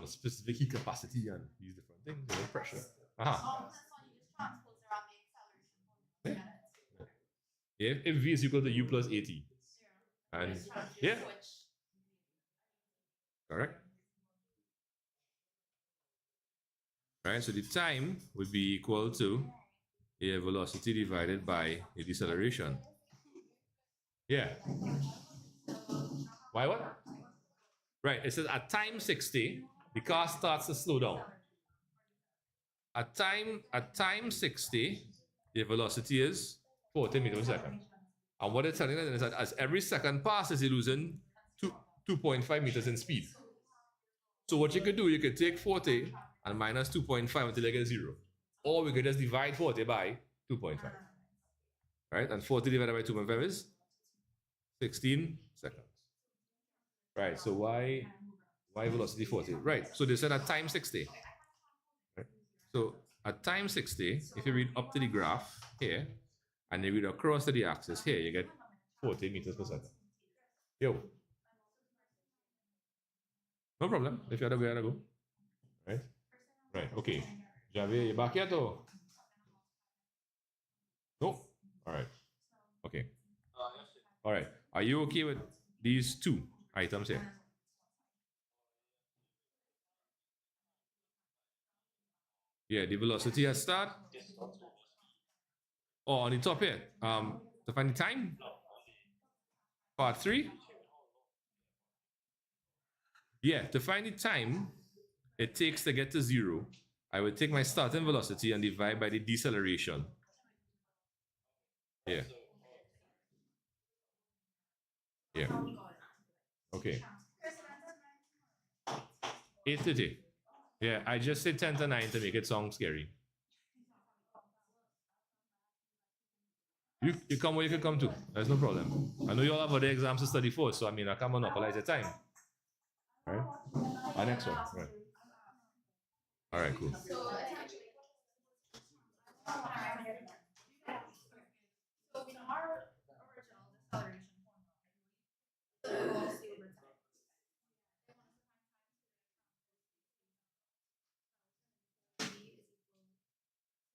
specific heat capacity and these different things, pressure. Yeah. If V is equal to U plus AT. And yeah. Correct. Right, so the time would be equal to a velocity divided by a deceleration. Yeah. Why what? Right, it says at time 60, the car starts to slow down. At time 60, the velocity is 40 meters per second. And what it's telling us is that as every second passes, you're losing 2.5 meters in speed. So what you could do, you could take 40 and minus 2.5 until you get 0. Or we could just divide 40 by 2.5. Right? And 40 divided by 2.5 is 16 seconds. Right, so why velocity 40? Right, so they said at time 60. Right? So at time 60, if you read up to the graph here, and you read across to the axis here, you get 40 meters per second. Yo. No problem. If you have to go, you have to go. Right? Right, okay. Javier, you back yet or? No? All right. Okay. All right. Are you okay with these 2 items here? Yeah, the velocity at start. Oh, on the top here. To find the time. Part 3. Yeah, to find the time it takes to get to 0, I would take my starting velocity and divide by the deceleration. Yeah. Yeah. Okay. 8:30. Yeah, I just said 10 to 9 to make it sound scary. You come where you can come to. There's no problem. I know you all have other exams to study for, so I mean, I can't monopolize your time. All right? Our next one. Right. All right, cool.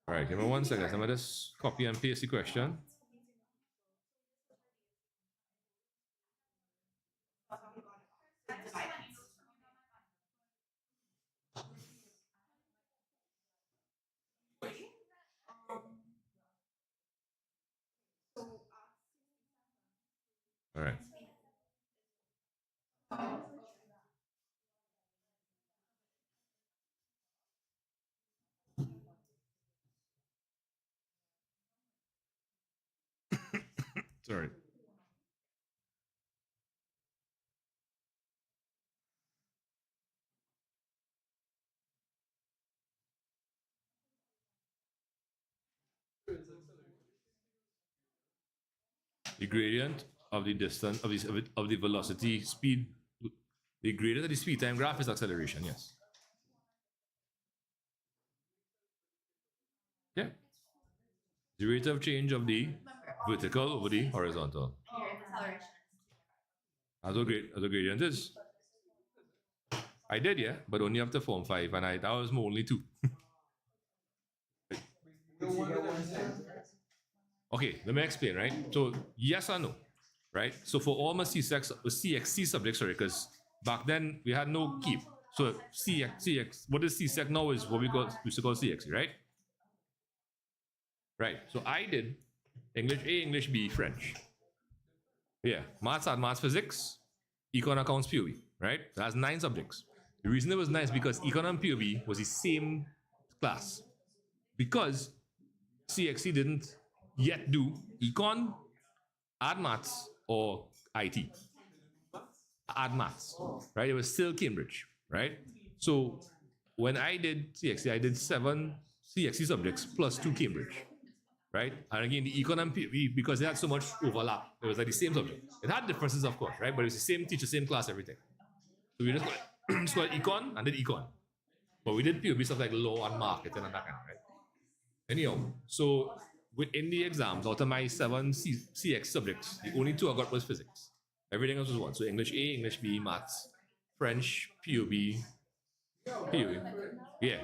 All right, give me 1 second. I'm going to just copy and paste the question. All right. Sorry. The gradient of the distance of the velocity speed, the gradient of the speed time graph is acceleration. Yes. Yeah. The rate of change of the vertical over the horizontal. Acceleration. That's what gradient is. I did, yeah, but only up to Form 5, and that was only 2. Okay, let me explain, right? So, yes or no, right? So, for all my CXC subjects, sorry, because back then we had no keep. So, CX, what is CSEC now is what we used to call CXC, right? Right. So, I did English A, English B, French. Yeah, maths and maths physics, econ accounts POB, right? That's 9 subjects. The reason it was 9 is because econ and POB was the same class. Because CXC didn't yet do econ, add maths, or IT. Add maths, right? It was still Cambridge, right? So when I did CXC, I did 7 CXC subjects plus 2 Cambridge, right? And again, the econ and POB, because they had so much overlap, it was like the same subject. It had differences, of course, right? But it was the same teacher, same class, everything. So we just got econ and did econ. But we did POB stuff like law and marketing and that kind of, right? Anyhow, so within the exams, out of my 7 CX subjects, the only 2 I got was physics. Everything else was 1. So English A, English B, maths, French, POB, POB. Yeah.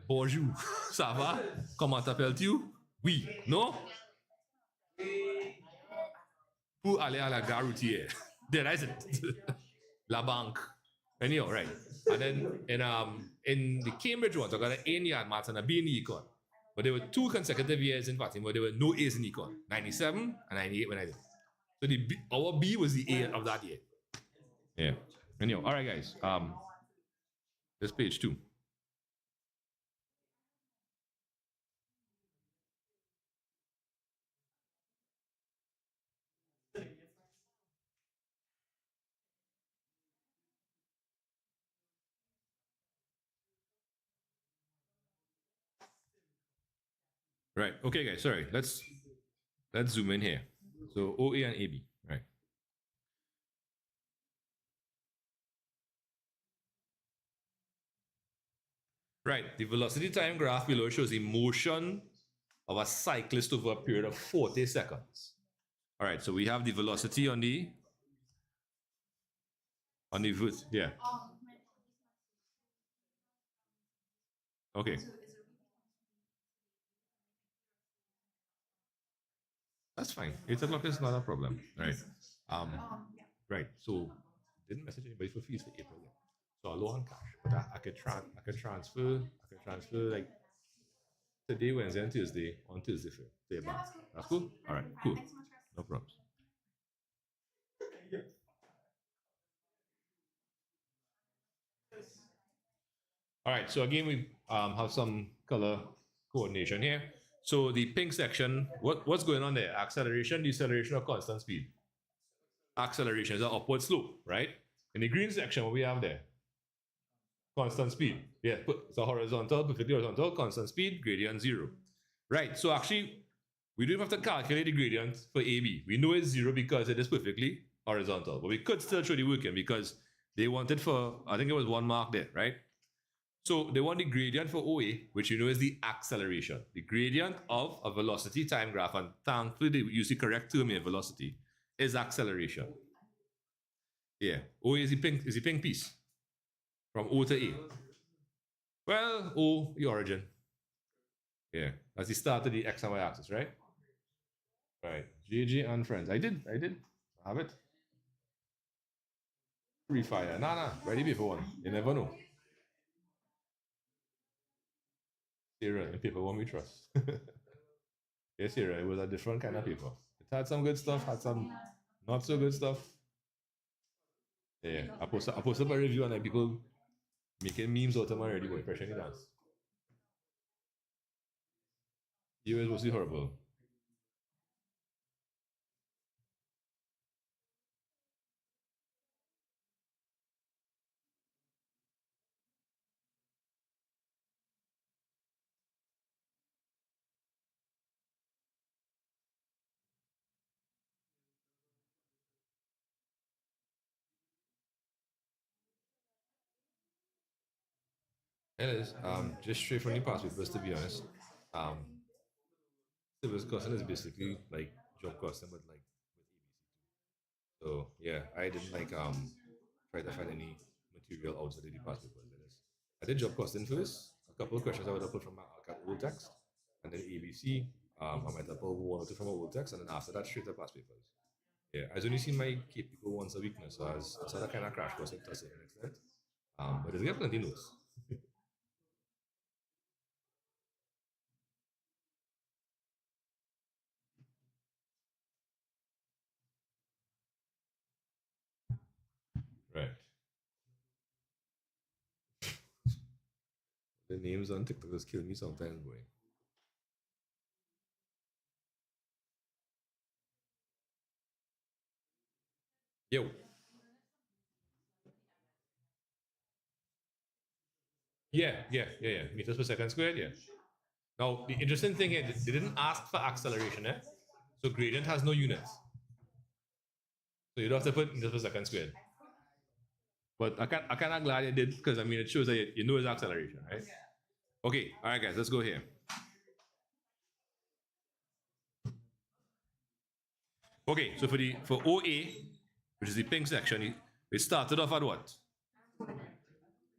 Bonjour. Ça va? Comment t'appelles-tu? Oui. Non? Pour aller à la gare routière. There is it. La banque. Anyhow, right. And then in the Cambridge ones, I got an A in yard maths and a B in econ. But there were 2 consecutive years in Fatima where there were no A's in econ. 97 and 98 when I did. So our B was the A of that year. Yeah. Anyhow, all right, guys. This page 2. Right. Okay, guys. Sorry. Let's zoom in here. So OA and AB. Right. Right. The velocity time graph below shows the motion of a cyclist over a period of 40 seconds. All right. So we have the velocity on the yeah. Okay. That's fine. 8 o'clock is not a problem. Right. Right. So didn't message anybody for fees for April yet. So I'll low on cash. But I could transfer like today, Wednesday, and Tuesday on Tuesday for their bank. That's cool? All right, cool. No problems. All right, so again, we have some color coordination here. So the pink section, what's going on there? Acceleration, deceleration, or constant speed? Acceleration is an upward slope, right? In the green section, what we have there? Constant speed. Yeah, it's a horizontal, perfectly horizontal, constant speed, gradient 0. Right, so actually, we don't have to calculate the gradient for AB. We know it's 0 because it is perfectly horizontal. But we could still show the working because they wanted for, I think it was 1 mark there, right? So they want the gradient for OA, which you know is the acceleration. The gradient of a velocity time graph, and thankfully they use the correct term here, velocity, is acceleration. Yeah, OA is the pink piece from O to A. Well, O, the origin. Yeah, that's the start of the X and Y axis, right? Right, JJ and friends. I did have it. Free fire. Nah, ready before one. You never know. Sarah, the paper one we trust. Yes, Sarah, it was a different kind of paper. It had some good stuff, had some not so good stuff. Yeah, I posted up a review and like people making memes out of my already, boy. Pressure dance. You was mostly horrible. It is just straight from the past papers, to be honest. Service costing is basically like job costing, but like with ABC. So yeah, I didn't like try to find any material outside of the past papers. It is. I did job costing first. A couple of questions I would have put from my old text, and then ABC. I might have pulled one or two from my old text, and then after that, straight to past papers. Yeah, I only seen my KPQ once a week now, so I was sort of kind of crash course to a certain extent. But there's got plenty notes. Right. The names on TikTok just kill me sometimes, boy. Yo. Yeah. Meters per second squared, yeah. Now, the interesting thing here, they didn't ask for acceleration, eh? So gradient has no units. So you don't have to put meters per second squared. But I kind of glad you did, because I mean, it shows that you know it's acceleration, right? Okay, all right, guys, let's go here. Okay, so for OA, which is the pink section, it started off at what?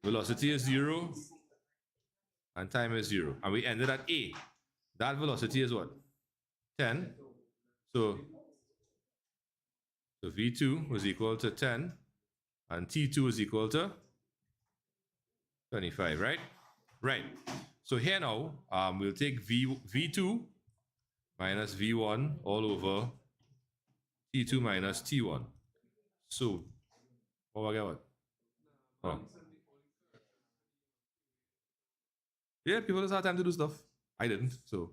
Velocity is 0 and time is 0. And we ended at A. That velocity is what? 10. So V2 was equal to 10 and T2 is equal to 25, right? Right. So here now, we'll take V2 minus V1 all over T2 minus T1. So, what we get what? Oh. Yeah, people just had time to do stuff. I didn't, so.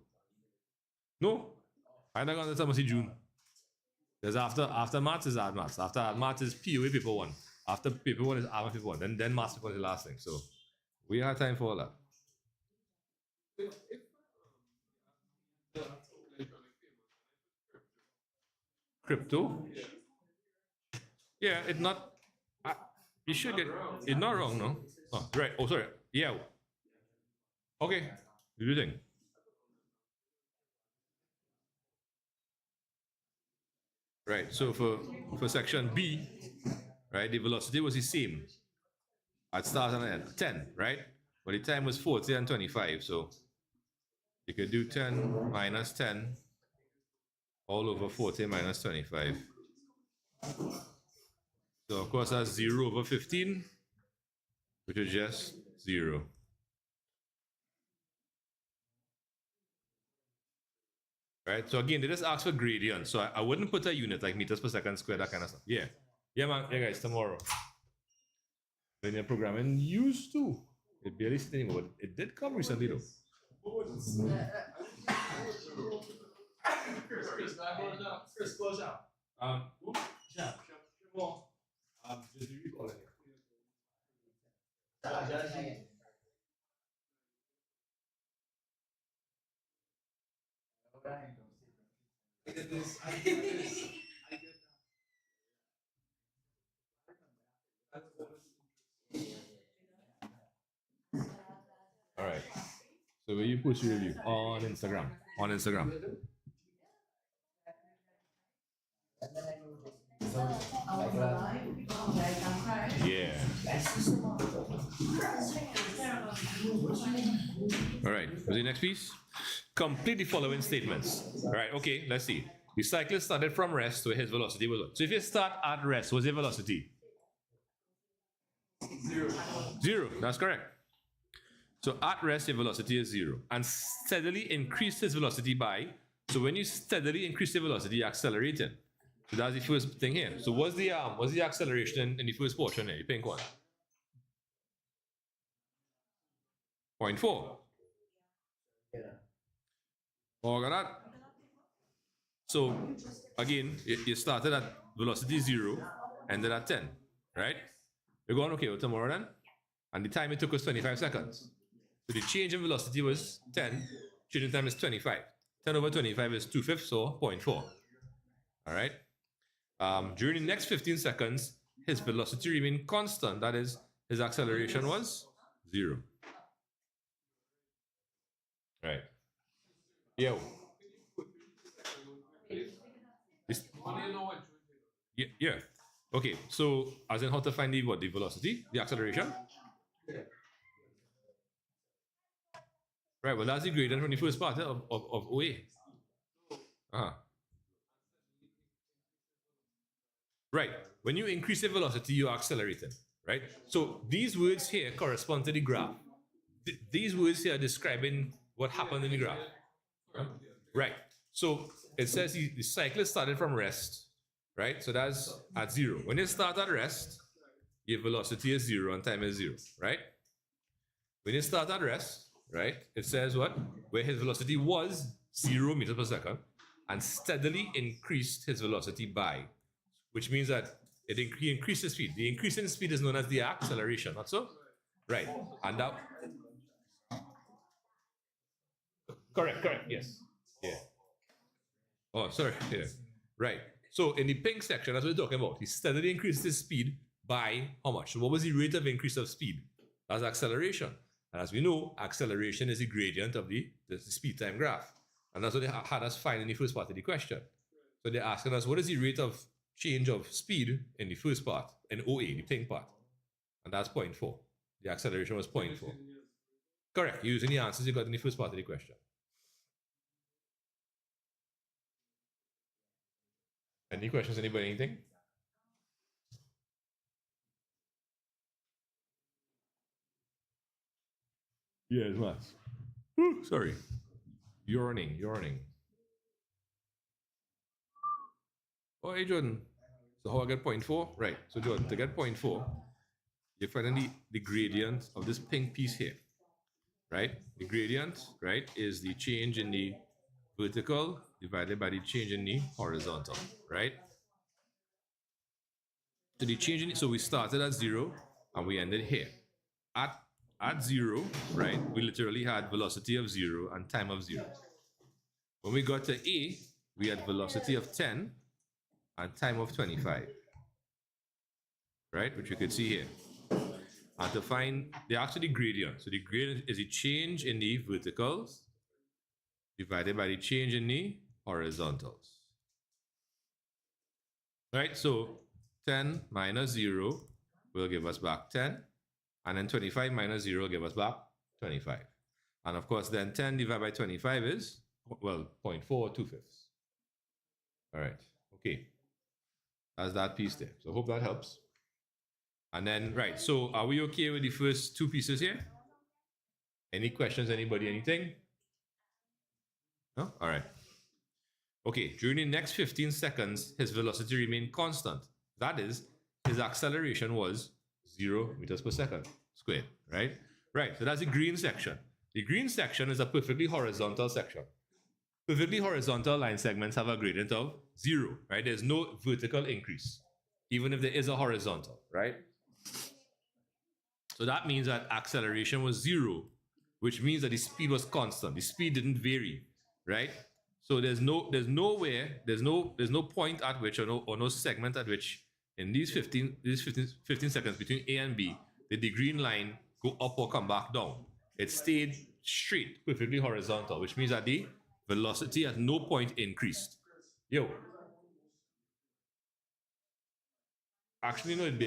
No, I'm not going to see June. Because after maths is hard maths. After hard maths is POA paper 1. After paper 1 is AMA paper 1. Then maths paper 1 is the last thing. So, we have time for all that. Crypto? Yeah, it's not. You should get. It's not wrong, no? Oh, right. Oh, sorry. Yeah. Okay. What do you think? Right. So for section B, right, the velocity was the same at start and end, 10, right? But the time was 40 and 25. So you could do 10 minus 10 all over 40 minus 25. So of course that's 0 over 15, which is just 0. Right? So again, they just ask for gradient. So I wouldn't put a unit like meters per second squared, that kind of stuff. Yeah. Yeah, man. Yeah, guys, tomorrow. Linear programming used to. It barely sits anymore, but it did come recently though. Chris, close out. Just recall it. All right. So where you post your review on Instagram. On Instagram. Yeah. All right. What's the next piece? Complete the following statements. All right. Okay. Let's see. The cyclist started from rest where his velocity was what? So if you start at rest, what's your velocity? 0. 0. That's correct. So at rest, your velocity is 0. And steadily increase his velocity by. So when you steadily increase your velocity, you accelerate it. So that's the first thing here. So what's the acceleration in the first portion here? The pink one. 0.4. Oh, got that? So again, you started at velocity 0, ended at 10, right? We're going okay with tomorrow then? And the time it took was 25 seconds. So the change in velocity was 10, change in time is 25. 10 over 25 is 2/5, so 0.4. All right? During the next 15 seconds, his velocity remained constant. That is, his acceleration was 0. Right. Yeah. Yeah, yeah. Okay, so as in how to find the what? The velocity, the acceleration? Right, well, that's the gradient from the first part of OA. Uh-huh. Right. When you increase the velocity, you're accelerating. Right? So these words here correspond to the graph. These words here are describing what happened in the graph. Right. So it says the cyclist started from rest, right? So that's at zero. When you start at rest, your velocity is zero and time is zero, right? When you start at rest, right, it says what? Where his velocity was 0 meters per second and steadily increased his velocity by, which means that he increased his speed. The increase in speed is known as the acceleration, not so? Right. And that. Correct, yes. Yeah. Oh, sorry. Yeah. Right. So in the pink section, that's what we're talking about. He steadily increased his speed by how much? So what was the rate of increase of speed? That's acceleration. And as we know, acceleration is the gradient of the speed time graph. And that's what they had us find in the first part of the question. So they're asking us, what is the rate of change of speed in the first part, in OA, the pink part? And that's 0.4. The acceleration was 0.4. Correct, using the answers you got in the first part of the question. Any questions, anybody, anything? Yeah, it's maths. Sorry. Yawning. Oh, hey, Jordan. So how I get 0.4? Right. So, Jordan, to get 0.4, you're finding the gradient of this pink piece here, right? The gradient, right, is the change in the vertical divided by the change in the horizontal, right? So the change in, so we started at 0 and we ended here. At 0, right, we literally had velocity of 0 and time of 0. When we got to A, we had velocity of 10 and time of 25, right, which you could see here. And to find the actually gradient, so the gradient is a change in the verticals divided by the change in the horizontals. Right, so 10 minus 0 will give us back 10, and then 25 minus 0 will give us back 25. And of course, then 10 divided by 25 is, well, 0.4, 2/5. All right, okay. That's that piece there. So hope that helps. And then, right, so are we okay with the first two pieces here? Any questions, anybody, anything? No? All right. Okay, during the next 15 seconds, his velocity remained constant. That is, his acceleration was 0 meters per second squared, right? Right, so that's the green section. The green section is a perfectly horizontal section. Perfectly horizontal line segments have a gradient of 0, right? There's no vertical increase, even if there is a horizontal, right? So that means that acceleration was 0, which means that the speed was constant. The speed didn't vary, right? So there's no point at which or no segment at which in these 15 seconds between A and B did the green line go up or come back down. It stayed straight, perfectly horizontal, which means that the velocity at no point increased. Yo. Actually, no, it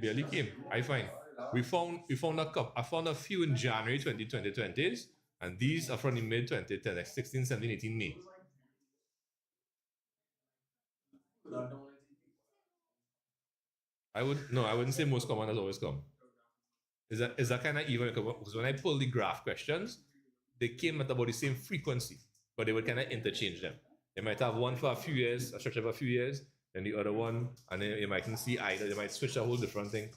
barely came. I find I found a few in January 2020s, and these are from the mid 2010, like 16, 17, 18 May. I wouldn't say most common has always come. Is that kind of even because when I pull the graph questions, they came at about the same frequency, but they would kind of interchange them. They might have one for a few years, a stretch of a few years, then the other one, and then you mightn't see either. They might switch a whole different thing.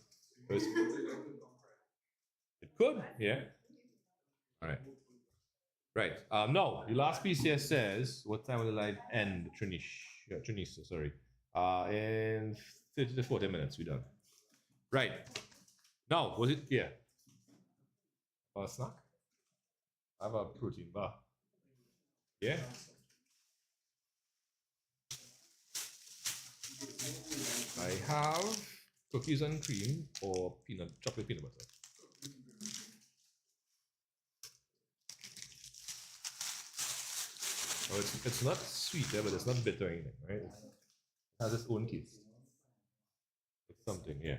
It could, yeah. All right. Right. No, the last piece here says, what time will the line end, Trinish, sorry. In 30 to 40 minutes, we're done. Right. Now, was it, yeah. A snack? I have a protein bar. Yeah. I have cookies and cream or chocolate peanut butter. it's not sweeter, but it's not bitter or anything, right? It has its own taste. It's something, yeah.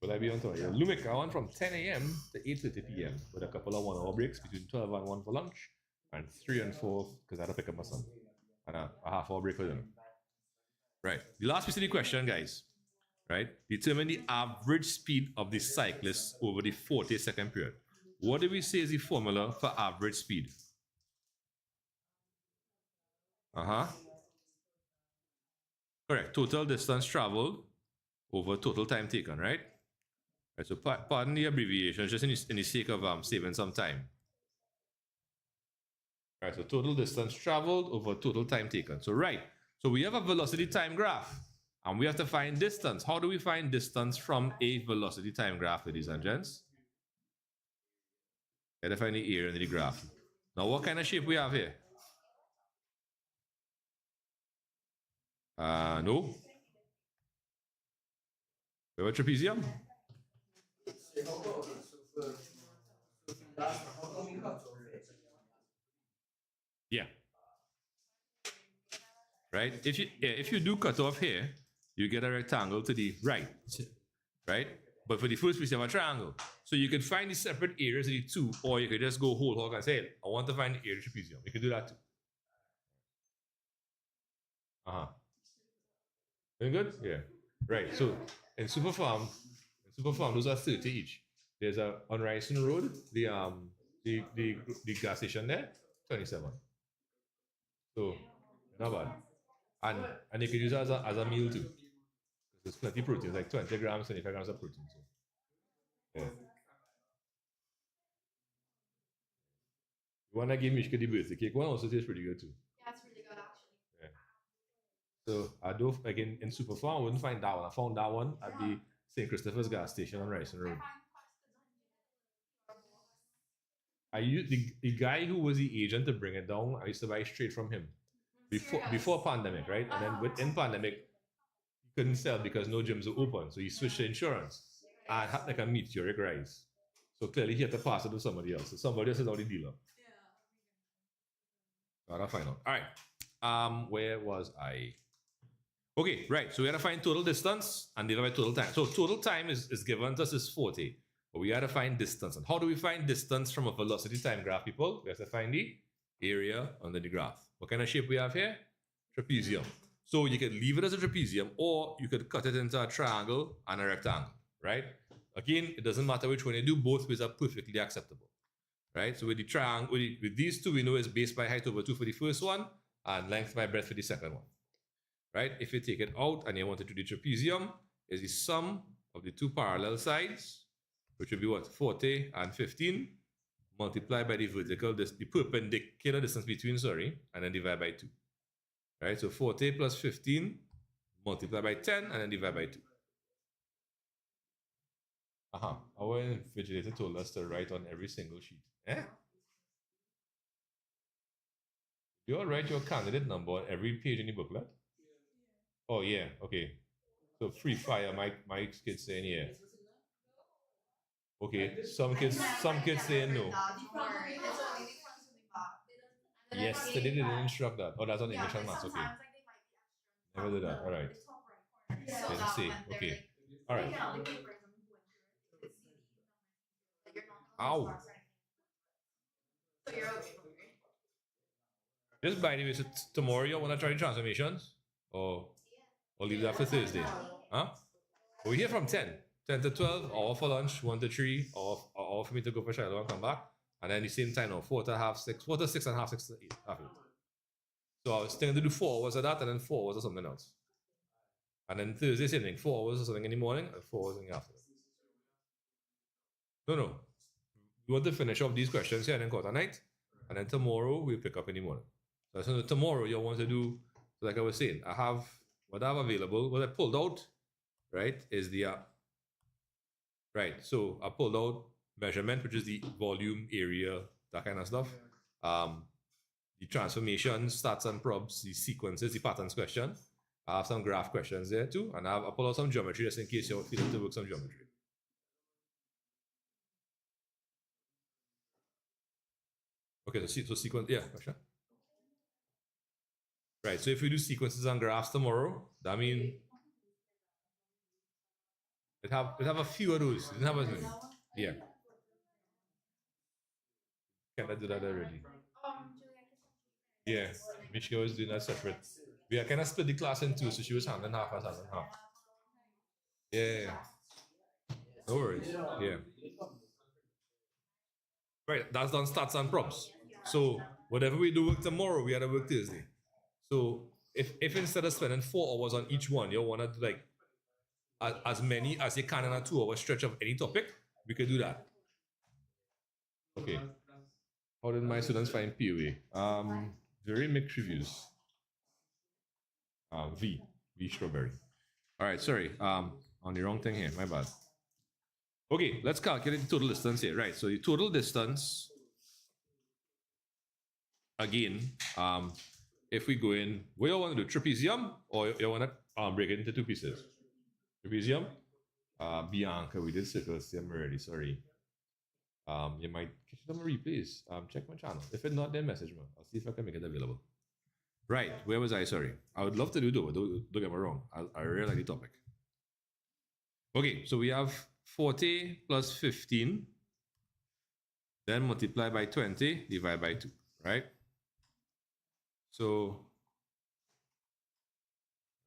Will I be on time? Yeah. Lumic, I want from 10 a.m. to 8:30 p.m. with a couple of 1 hour breaks between 12 and 1 for lunch, and 3 and 4 because I had to pick up my son, and a half hour break for dinner. Right. The last piece of the question, guys. Right. Determine the average speed of the cyclist over the 40-second period. What do we say is the formula for average speed? Correct. Total distance traveled over total time taken, right? Right, so pardon the abbreviation, just in the sake of saving some time. Right, so total distance traveled over total time taken. So right, so we have a velocity time graph, and we have to find distance. How do we find distance from a velocity time graph, ladies and gents? We have to find the area in the graph. Now, what kind of shape we have here? No. We have a trapezium. Yeah. Right? If you do cut off here, you get a rectangle to the right. Right? But for the first piece, you have a triangle. So you could find the separate areas of the two, or you could just go whole hog and say, I want to find the area of the trapezium. You can do that too. Very good? Yeah. Right. So in Superfarm, those are 30 each. There's a on Ryerson Road, the gas station there, 27. So not bad. And you can use it as a meal too. There's plenty of protein, like 20 grams, 25 grams of protein. So yeah. You wanna give Mishka the birthday cake? One also tastes pretty good too. Yeah, it's really good actually. Yeah. So I do again in Superfarm, I wouldn't find that one. I found that one at the St. Christopher's gas station on Ryerson Road. I used the guy who was the agent to bring it down. I used to buy straight from him before pandemic, right? And then within pandemic, he couldn't sell because no gyms were open, so he switched to insurance and had like a meteoric rise. So clearly, he had to pass it to somebody else. So somebody else is now the dealer. Gotta find out. All right. Where was I? Okay, right. So we gotta find total distance and divide by total time. So total time is given to us is 40. But we gotta find distance. And how do we find distance from a velocity time graph, people? We have to find the area under the graph. What kind of shape we have here? Trapezium. So you could leave it as a trapezium, or you could cut it into a triangle and a rectangle, right? Again, it doesn't matter which one you do, both ways are perfectly acceptable, right? So with the triangle, with these two, we know it's base by height over 2 for the first one, and length by breadth for the second one, right? If you take it out and you want to do the trapezium, is the sum of the two parallel sides, which would be what? 40 and 15, multiplied by the vertical, the perpendicular distance between, and then divide by 2. Right? So 40 plus 15, multiply by 10, and then divide by 2. Our invigilator told us to write on every single sheet. You all write your candidate number on every page in the booklet? Oh, yeah. Okay. So free fire, my kids saying yeah. Okay, some kids saying no. Yes, they didn't instruct that. Oh, that's on English and maths. Okay. Never did that. All right. Didn't say. Okay. All right. Ow. Just by the way, so tomorrow you want to try the transformations? Or leave that for Thursday? Huh? We're here from 10. 10 to 12, hour for lunch, 1 to 3, hour for me to go for Shiloh and come back. And then the same time now, 4 to half 6, 4 to 6 and half 6 to 8, half 8. So I was thinking to do 4 hours of that and then 4 hours of something else. And then Thursday, same thing, 4 hours or something in the morning and 4 hours in the afternoon. No. We want to finish off these questions here and then quarter night. And then tomorrow we'll pick up in the morning. So tomorrow you want to do, like I was saying, what I have available, what I pulled out, right, is the right. So I pulled out measurement, which is the volume, area, that kind of stuff. The transformations, stats and probs, the sequences, the patterns question. I have some graph questions there too, and I pulled out some geometry just in case you're feeling to work some geometry. Okay, so sequence, yeah, question. Right, so if we do sequences and graphs tomorrow, that means it have a few of those. It didn't have as many. Yeah. Can I do that already? Yeah, Mishka was doing that separate. We are kind of split the class in two, so she was handling half as handling half. Yeah. No worries. Yeah. Right, that's done stats and props. So whatever we do work tomorrow, we had to work Thursday. So if instead of spending 4 hours on each one, you want to do like as many as you can in a 2 hour stretch of any topic, we could do that. Okay. How did my students find POA? Very mixed reviews. V strawberry. All right, sorry. On the wrong thing here. My bad. Okay, let's calculate the total distance here. Right, so the total distance again. If we go in, we all want to do trapezium, or you want to break it into two pieces. Trapezium. Bianca, we did circles already. Sorry. You might catch them replays. Check my channel. If it's not, then message me. I'll see if I can make it available. Right, where was I? Sorry. I would love to do though. Don't get me wrong. I really like the topic. Okay, so we have 40 plus 15, then multiply by 20, divide by 2, right? So,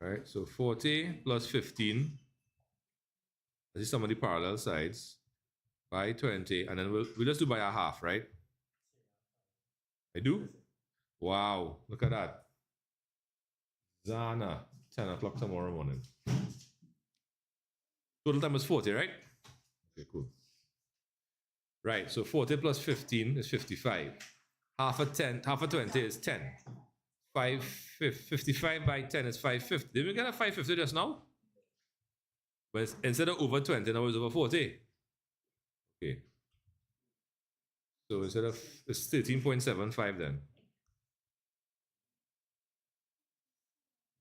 right, so 40 plus 15, this is some of the parallel sides, by 20, and then we'll just do by a half, right? I do? Wow, look at that. Zana, 10 o'clock tomorrow morning. Total time is 40, right? Okay, cool. Right, so 40 plus 15 is 55. Half of 20 is 10. 55 by 10 is 550. Did we get a 550 just now? But instead of over 20, now it's over 40. Okay. So instead of, it's 13.75 then.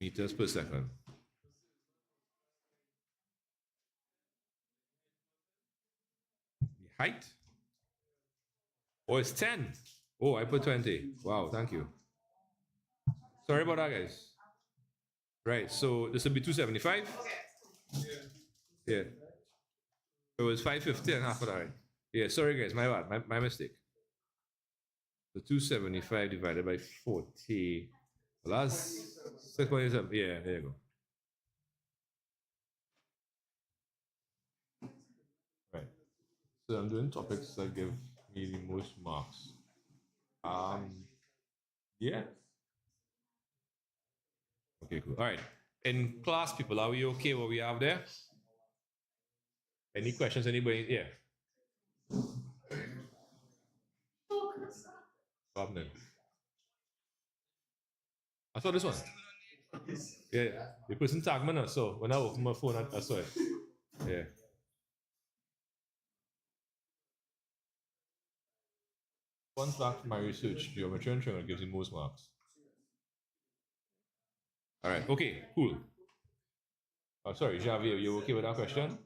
Meters per second. The height? Oh, it's 10. Oh, I put 20. Wow, thank you. Sorry about that, guys. Right, so this will be 275. Yeah. It was 550 and half of that, right? Yeah, sorry, guys, my bad, my mistake. So 275 divided by 40. Well, that's 6.87. Yeah, there you go. Right. So I'm doing topics that give me the most marks. Yeah. Okay, cool. All right. In class, people, are we okay what we have there? Any questions? Anybody? Yeah. Problem. I saw this one. Yeah. The person tagged me, so when I open my phone, I saw it. Yeah. Fun fact from my research, geometry and triangle gives you most marks. All right. Okay, cool. Oh, sorry, Javier, you okay with that question?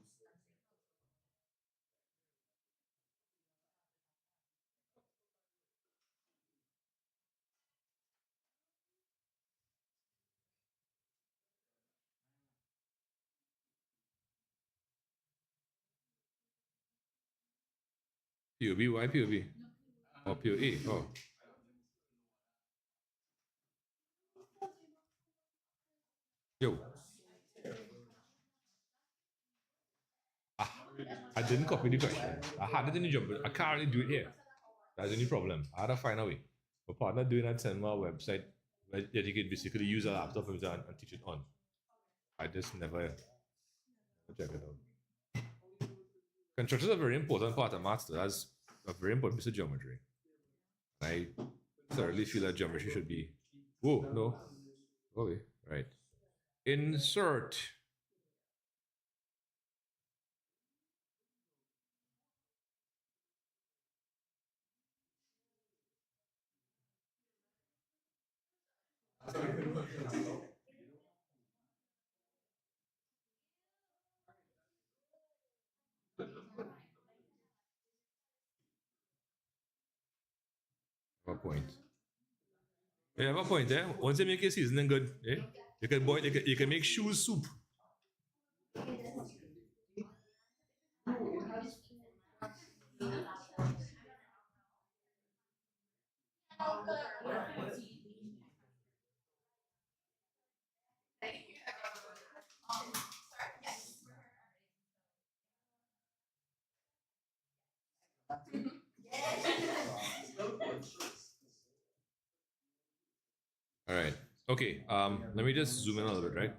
POB, why POB? Or POA? Oh. Yo. I didn't copy the question. I had it in the job, but I can't really do it here. That's the only problem. I had to find a way. My partner doing that send my website where you can basically use a laptop and teach it on. I just never check it out. Construction is a very important part of maths. That's a very important piece of geometry. I thoroughly feel that geometry should be. Whoa, no. Okay, right. Insert. What point? You have a point there. Once you make your seasoning good, you can boil. You can make shoe soup. All right. Okay. Let me just zoom in a little bit, right?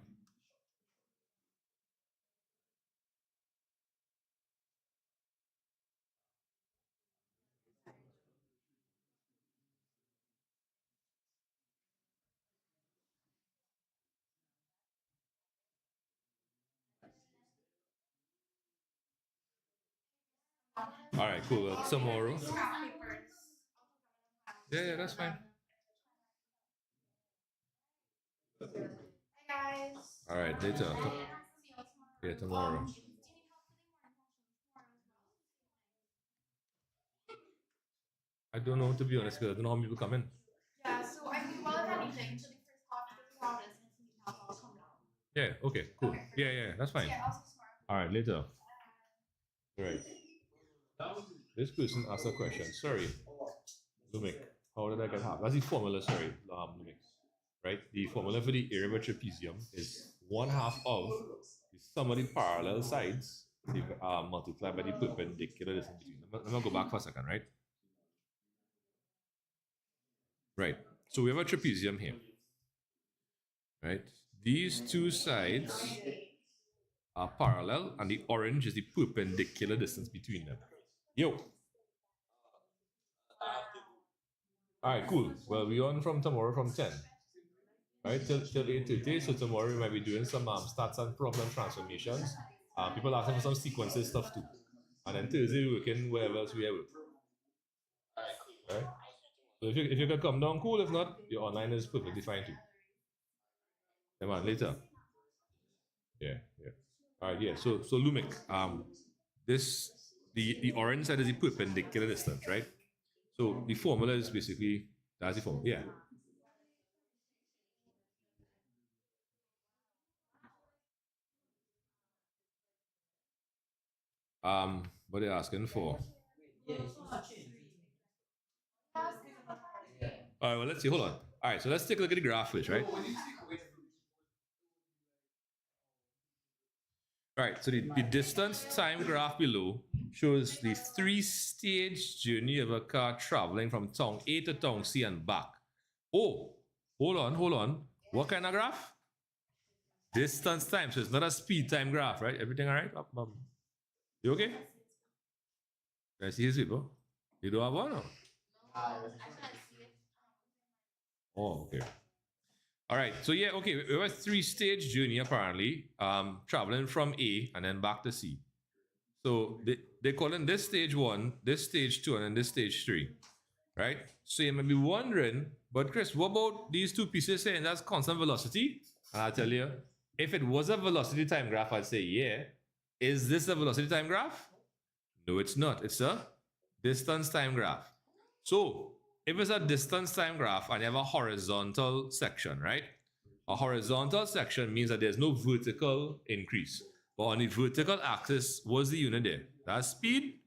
All right. Cool. Tomorrow. Yeah, that's fine. Hey guys. All right. Later. Yeah, tomorrow. I don't know, to be honest, because I don't know how people come in. Yeah, so I mean, well, if anything, for the first half of the province, and if you need help, I'll come down. Yeah, okay, cool. Okay, Yeah, that's fine. Yeah, I'll see you tomorrow. All right, later. Right. This person asked a question. Sorry, Lumik. How did I get half? That's the formula, sorry, Lumik. Right? The formula for the area of a trapezium is 1/2 of the sum of the parallel sides multiplied by the perpendicular distance between them. Let me go back for a second, right? Right. So we have a trapezium here. Right? These two sides are parallel, and the orange is the perpendicular distance between them. Yo. All right, cool. Well, we on from tomorrow from 10. Right, till 8:30. So tomorrow we might be doing some stats and problem transformations. People asking for some sequences stuff too. And then Thursday we working wherever else we are with. Right? So if you can come down, cool. If not, your online is perfectly fine too. Come on, later. Yeah. All right, yeah. So Lumic, this the orange side is the perpendicular distance, right? So the formula is basically that's the formula. Yeah. What are they asking for? All right, well, let's see. Hold on. All right, so let's take a look at the graph first, right? All right, so the distance time graph below shows the 3-stage journey of a car traveling from town A to town C and back. Oh, hold on. What kind of graph? Distance time. So it's not a speed time graph, right? Everything all right? You okay? Can I see his people? You don't have one? Or? Oh, okay. All right. So yeah, okay. We have a 3-stage journey apparently, traveling from A and then back to C. So they call in this stage 1, this stage 2, and then this stage 3, right? So you may be wondering, but Chris, what about these two pieces saying that's constant velocity? And I'll tell you, if it was a velocity time graph, I'd say yeah. Is this a velocity time graph? No, it's not. It's a distance time graph. So if it's a distance time graph and you have a horizontal section, right? A horizontal section means that there's no vertical increase. But on the vertical axis, what's the unit there? That's speed?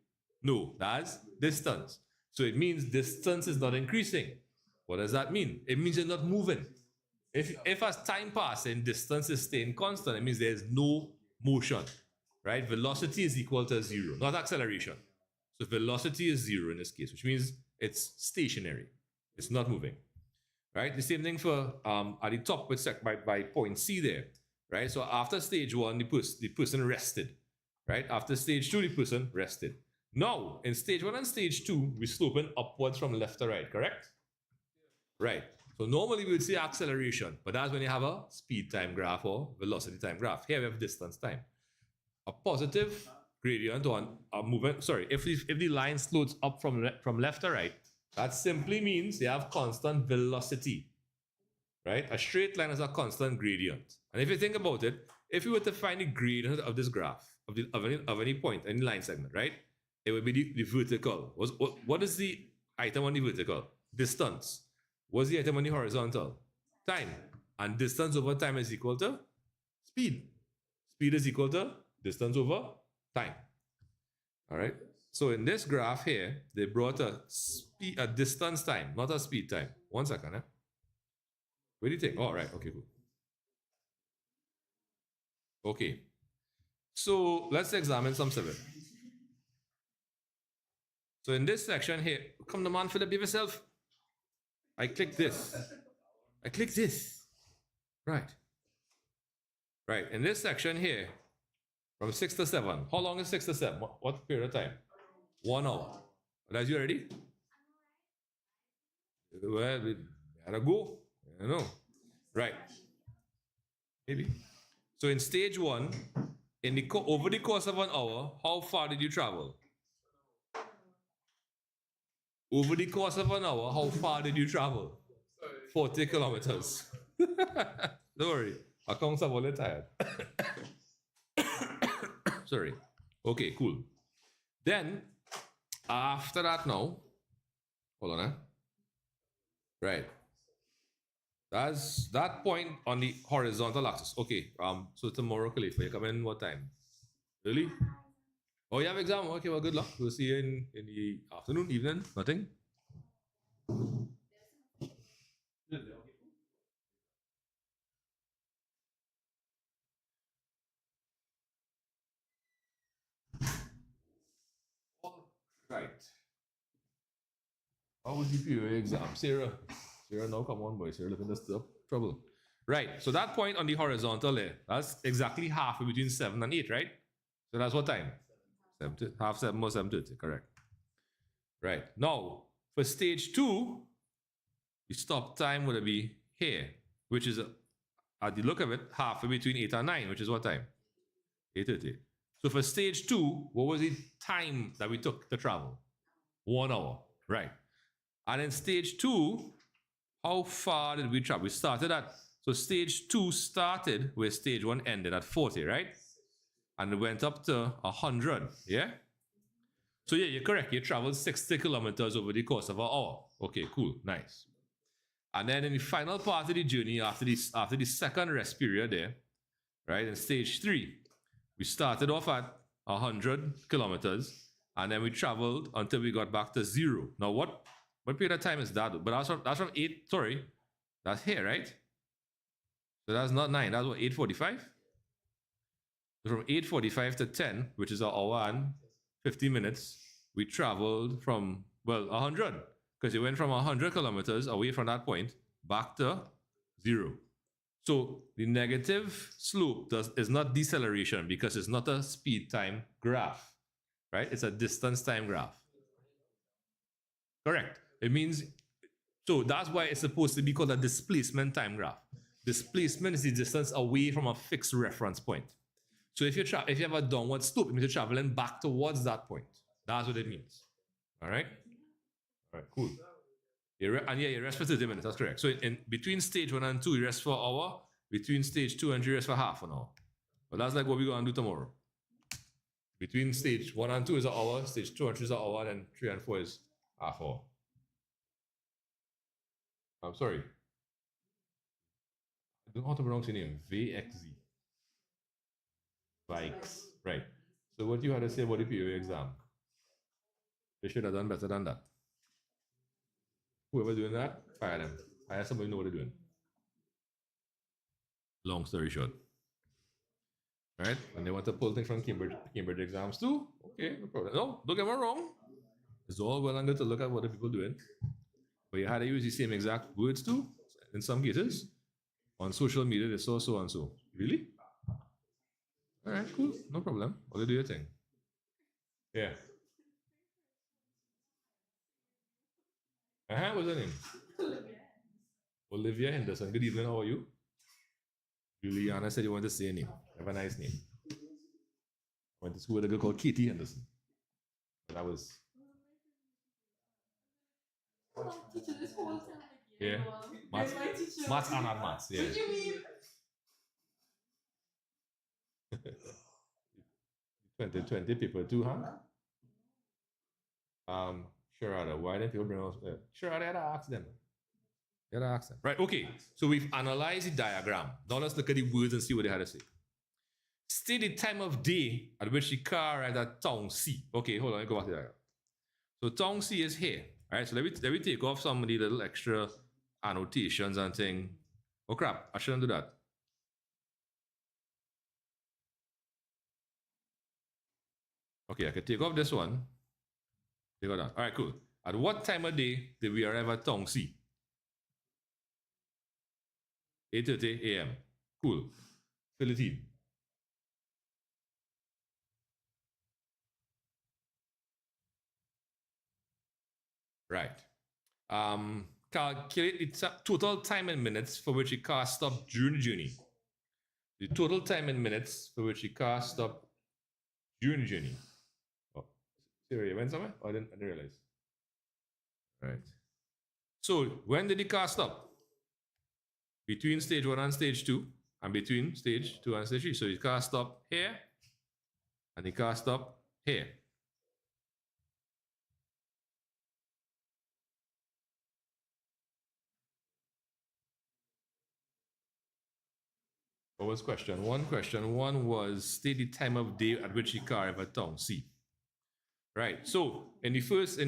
No, that's distance. So it means distance is not increasing. What does that mean? It means you're not moving. If as time passes and distance is staying constant, it means there's no motion, right? Velocity is equal to 0, not acceleration. So velocity is 0 in this case, which means it's stationary. It's not moving, right? The same thing for at the top with by point C there, right? So after stage 1, the person rested, right? After stage 2, the person rested. Now, in stage 1 and stage 2, we're sloping upwards from left to right, correct? Right. So normally we would say acceleration, but that's when you have a speed time graph or velocity time graph. Here we have distance time. A positive gradient on a movement. Sorry, if the line slopes up from left to right, that simply means they have constant velocity, right? A straight line has a constant gradient. And if you think about it, if you were to find the gradient of this graph of any point, any line segment, right? It would be the vertical. What is the item on the vertical? Distance. What's the item on the horizontal? Time. And distance over time is equal to speed. Speed is equal to distance over time. All right. So in this graph here, they brought a distance time, not a speed time. 1 second. What do you think? All right. Okay, cool. Okay. So let's examine some of it. So in this section here, come the man, Philip, give yourself. I click this. I click this. Right. Right. In this section here, from 6 to 7. How long is 6 to 7? What period of time? 1 hour. That's you ready? Well, we gotta go. I know. Right. Maybe. So in stage 1, over the course of an hour, how far did you travel? Over the course of an hour, how far did you travel? 40 kilometers. Don't worry. Accounts are all tired. Sorry. Okay, cool. Then, after that now, hold on, right. That's that point on the horizontal axis. Okay, so tomorrow, Khalifa, you come in what time? Early? Oh, you have exam? Okay, well, good luck. We'll see you in the afternoon, evening, nothing? Right. How was your exam? Sarah, now come on, boy. Sarah, living this trouble. Right. So that point on the horizontal there, that's exactly halfway between 7 and 8, right? So that's what time? 7, half 7 or 7:30, correct. Right. Now, for stage 2, the stop time would be here, which is, at the look of it, halfway between 8 and 9, which is what time? 8:30. So for stage 2, what was the time that we took to travel? 1 hour. Right. And in stage 2, how far did we travel? We started at, so stage 2 started where stage 1 ended at 40, right? And it went up to 100, yeah? So yeah, you're correct. You traveled 60 kilometers over the course of an hour. Okay, cool, nice. And then in the final part of the journey, after the second rest period there, right, in stage 3, we started off at 100 kilometers, and then we traveled until we got back to 0. Now, what period of time is that? But that's from 8, sorry, that's here, right? So that's not 9, that's what, 8:45? So from 8:45 to 10, which is an hour and 50 minutes, we traveled from, well, 100, because it went from 100 kilometers away from that point back to 0. So the negative slope is not deceleration because it's not a speed time graph, right? It's a distance time graph. Correct. It means, so that's why it's supposed to be called a displacement time graph. Displacement is the distance away from a fixed reference point. So if you have a downward slope, it means you're traveling back towards that point. That's what it means. All right? All right, cool. And yeah, you rest for 30 minutes. That's correct. So in between stage 1 and 2, you rest for an hour. Between stage 2 and 3, you rest for half an hour. But that's like what we're going to do tomorrow. Between stage 1 and 2 is an hour. Stage 2 and 3 is an hour. And 3 and 4 is half hour. I'm sorry. I don't know how to pronounce your name. VXZ. Vikes. Right. So what you had to say about the PPQ exam? They should have done better than that. Whoever doing that, fire them. Hire somebody who know what they're doing. Long story short. Right? And they want to pull things from Cambridge exams too. Okay, no problem. No, don't get me wrong. It's all well and good to look at what the people doing. But you had to use the same exact words too, in some cases. On social media, they saw so and so. Really? All right, cool. No problem. Okay, do your thing. Yeah. What's her name? Olivia Henderson. Good evening. How are you? Juliana said you want to say a name. Have a nice name. I went to school with a girl called Katie Henderson. And that was. Yeah. Maths and not maths. Yeah. What do you mean? 2020 people too, huh? Sure, why didn't people bring us? Sure, I had to ask them. Get an accent. Right, okay. So we've analyzed the diagram. Now let's look at the words and see what they had to say. State the time of day at which the car arrived at town C. Okay, hold on, let me go back to the diagram. So town C is here. All right, so let me take off some of the little extra annotations and thing. Oh crap, I shouldn't do that. Okay, I can take off this one. Take off that. All right, cool. At what time of day did we arrive at town C? 8:30 a.m. Cool. Fill it in. Right. Calculate the total time in minutes for which a car stopped during the journey. The total time in minutes for which a car stopped during the journey. Oh, Siri, you went somewhere? Oh, I didn't realize. All right. So when did the car stop? Between stage 1 and stage 2, and between stage 2 and stage 3. So the car stopped here, and the car stopped here. What was question one? Question one was state the time of day at which the car arrived at town C. Right. So in the first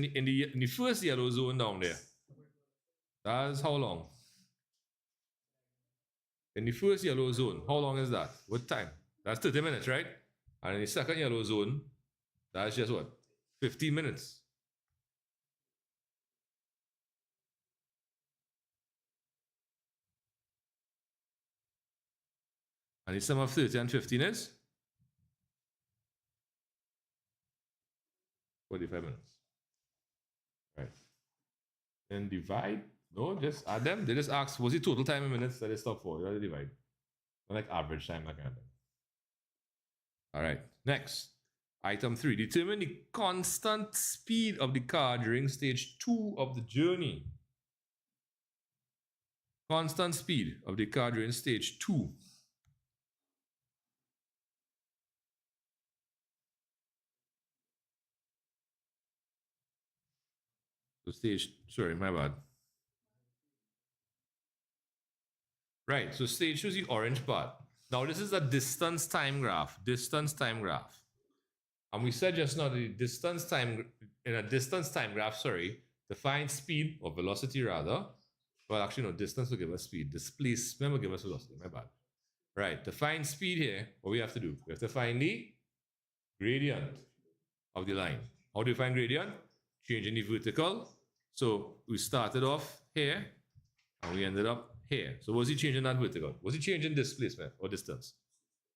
yellow zone down there, that's how long? In the first yellow zone, how long is that? What time? That's 30 minutes, right? And in the second yellow zone, that's just what? 15 minutes. And the sum of 30 and 15 is 45 minutes. Right. Then divide. No, just add them. They just ask, what's the total time in minutes that they stop for? You have to divide. Not like average time, that kind of thing. All right. Next. Item 3. Determine the constant speed of the car during stage 2 of the journey. Constant speed of the car during stage 2. So sorry, my bad. Right, so stage 2 is the orange part. Now this is a distance time graph. And we said just now the distance time, in a distance time graph, define speed or velocity rather. Well, actually, no, distance will give us speed. Displacement will give us velocity, my bad. Right, to find speed here, what we have to do? We have to find the gradient of the line. How do we find gradient? Changing the vertical. So we started off here, and we ended up here. So was he changing that vertical? Was he changing displacement or distance?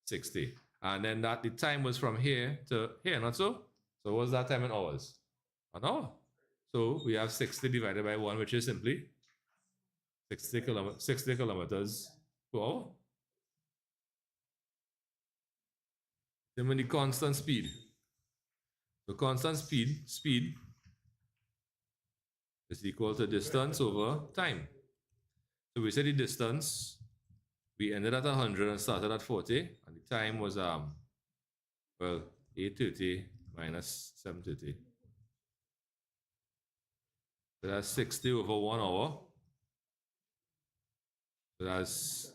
60. And then that the time was from here to here, not so? So what's that time in hours? An hour. So we have 60 divided by 1, which is simply 60 kilometers per hour. Then when the constant speed. The constant speed is equal to distance over time. So we said the distance, we ended at 100 and started at 40, and the time was 8:30 minus 7:30. So that's 60 over 1 hour. So that's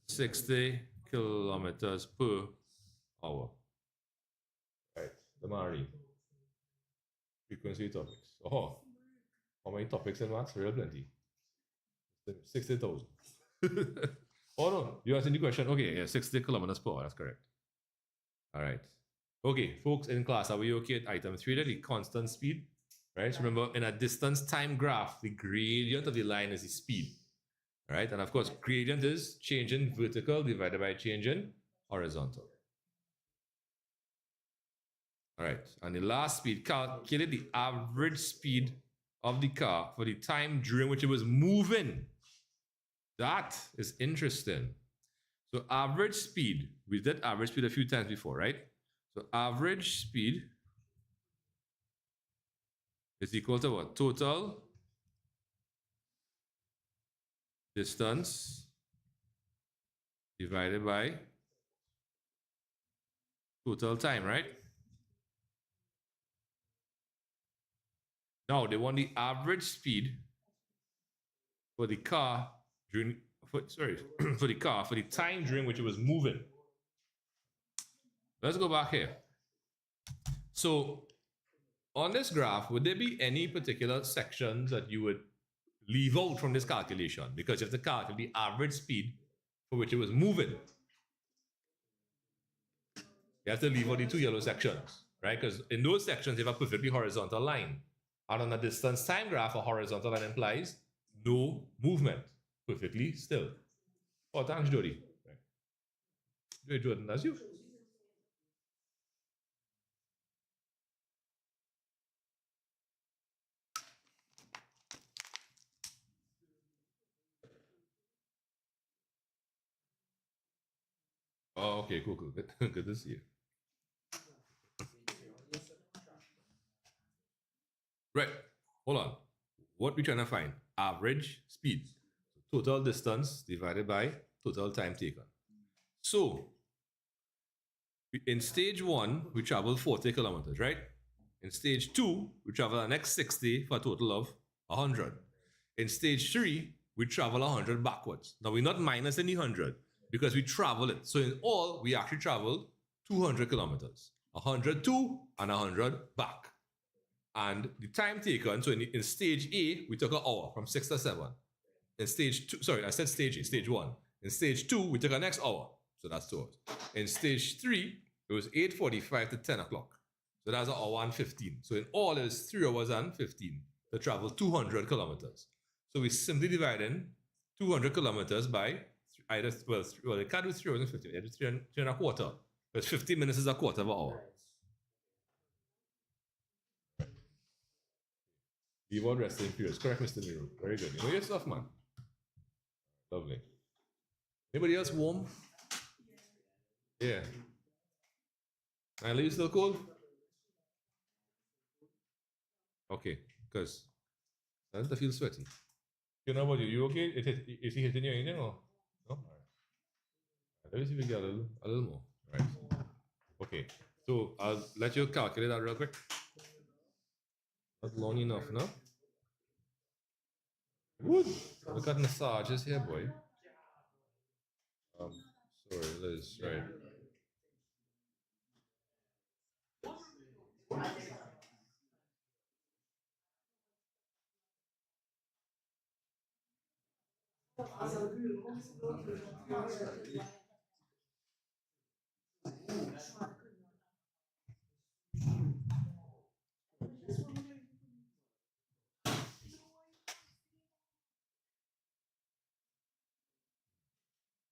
60 kilometers per hour. Right, the Mari. Frequency topics. Oh, how many topics in maths? Real plenty. 60,000. Oh no, you asking the question? Okay, yeah, 60 kilometers per hour, that's correct. All right. Okay, folks in class, are we okay at item 3, the constant speed? Right, so remember in a distance time graph, the gradient of the line is the speed. All right, and of course, gradient is change in vertical divided by change in horizontal. All right, and the last speed, calculate the average speed of the car for the time during which it was moving. That is interesting. So average speed, we did average speed a few times before, right? So average speed is equal to what? Total distance divided by total time, right? Now they want the average speed for the car during for the time during which it was moving. Let's go back here. So on this graph, would there be any particular sections that you would leave out from this calculation? Because you have to calculate the average speed for which it was moving. You have to leave out the two yellow sections, right? Because in those sections, you have a perfectly horizontal line. And on a distance time graph, a horizontal line implies no movement, perfectly still. Oh, thanks, Jody. Right. Jordan, that's you. Oh, okay, cool. Good, good to see you. Right. Hold on. What we trying to find? Average speed. Total distance divided by total time taken. So, in stage 1, we travel 40 kilometers, right? In stage 2, we travel the next 60 for a total of 100. In stage 3, we travel 100 backwards. Now, we're not minus any 100 because we travel it. So, in all, we actually traveled 200 kilometers. 100 to and 100 back. And the time taken, so in stage A, we took an hour from 6 to 7. In stage 2, sorry, I said stage A, stage 1. In stage 2, we took the next hour. So that's 2 hours. In stage 3, it was 8:45 to 10 o'clock. So that's an hour and 15. So in all, it was 3 hours and 15 to travel 200 kilometers. So we simply divide in 200 kilometers by either, well, they can't do 3 hours and 15, they do 3 and a quarter. Because 50 minutes is a quarter of an hour. Keyboard resting periods. Correct, Mr. Nero. Very good. You know your stuff, man. Lovely. Anybody else warm? Yeah. And you still cold? Okay, because I don't feel sweaty. You know what? You okay? Is he hitting you anything or no? All right. Let me see if we get a little more. All right. Okay. So I'll let you calculate that real quick. Not long enough, no? Good. Look at massages here, boy. Sorry, Liz. Right.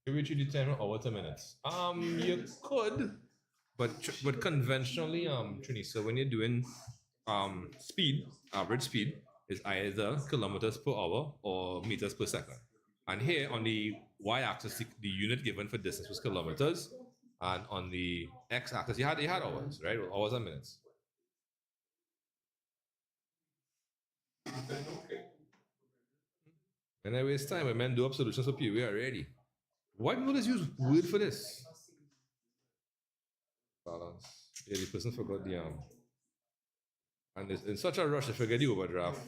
You reach the 10 hour to minutes. You could, but conventionally, Trini, so when you're doing speed, average speed is either kilometers per hour or meters per second. And here on the y-axis, the unit given for distance was kilometers, and on the x-axis, you had hours, right? Hours and minutes. And I waste time when men do up solutions for PV already. Why people just use word for this? Balance. Yeah, the person forgot the and it's in such a rush to forget the overdraft.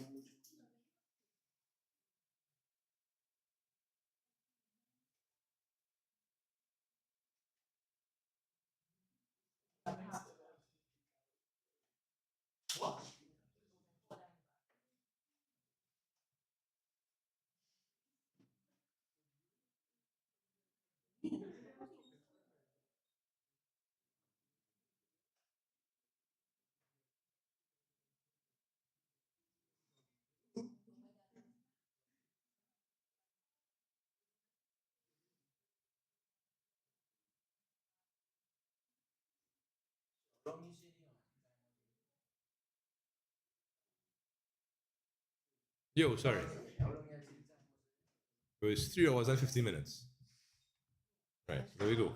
Yo, sorry. It was 3 hours and 50 minutes. Right, there we go.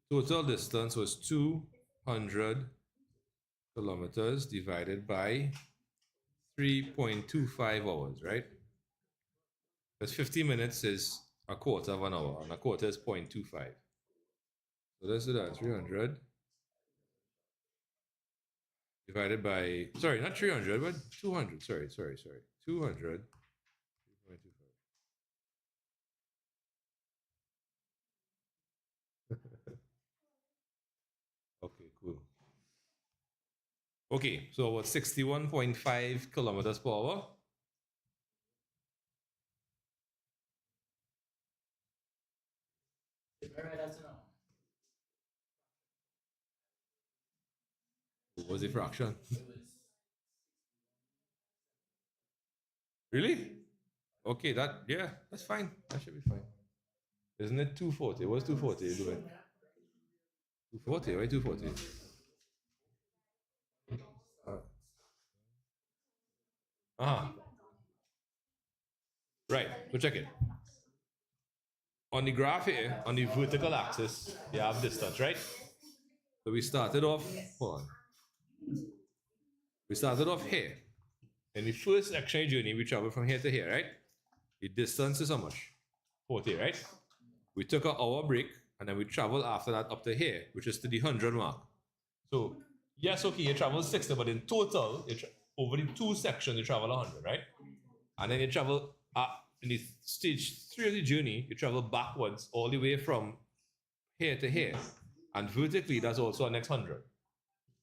The total distance was 200 kilometers divided by 3.25 hours, right? Because 50 minutes is a quarter of an hour, and a quarter is 0.25. So let's do that. 300 divided by, sorry, not 300, but 200. Sorry. 200 Okay, so about 61.5 kilometers per hour. What was the fraction? Really? Okay, that's fine. That should be fine. Isn't it 240? It was 240, you do it. 240, right? 240. Uh-huh. Right, so check it. On the graph here, on the vertical axis, you have distance, right? So we started off, hold on. We started off here. In the first exchange journey, we traveled from here to here, right? The distance is how much? 40, right? We took an hour break, and then we traveled after that up to here, which is to the 100 mark. So, yes, okay, you travel 60, but in total, over the two sections, you travel 100, right? And then you travel in the stage 3 of the journey, you travel backwards all the way from here to here. And vertically, that's also a next 100.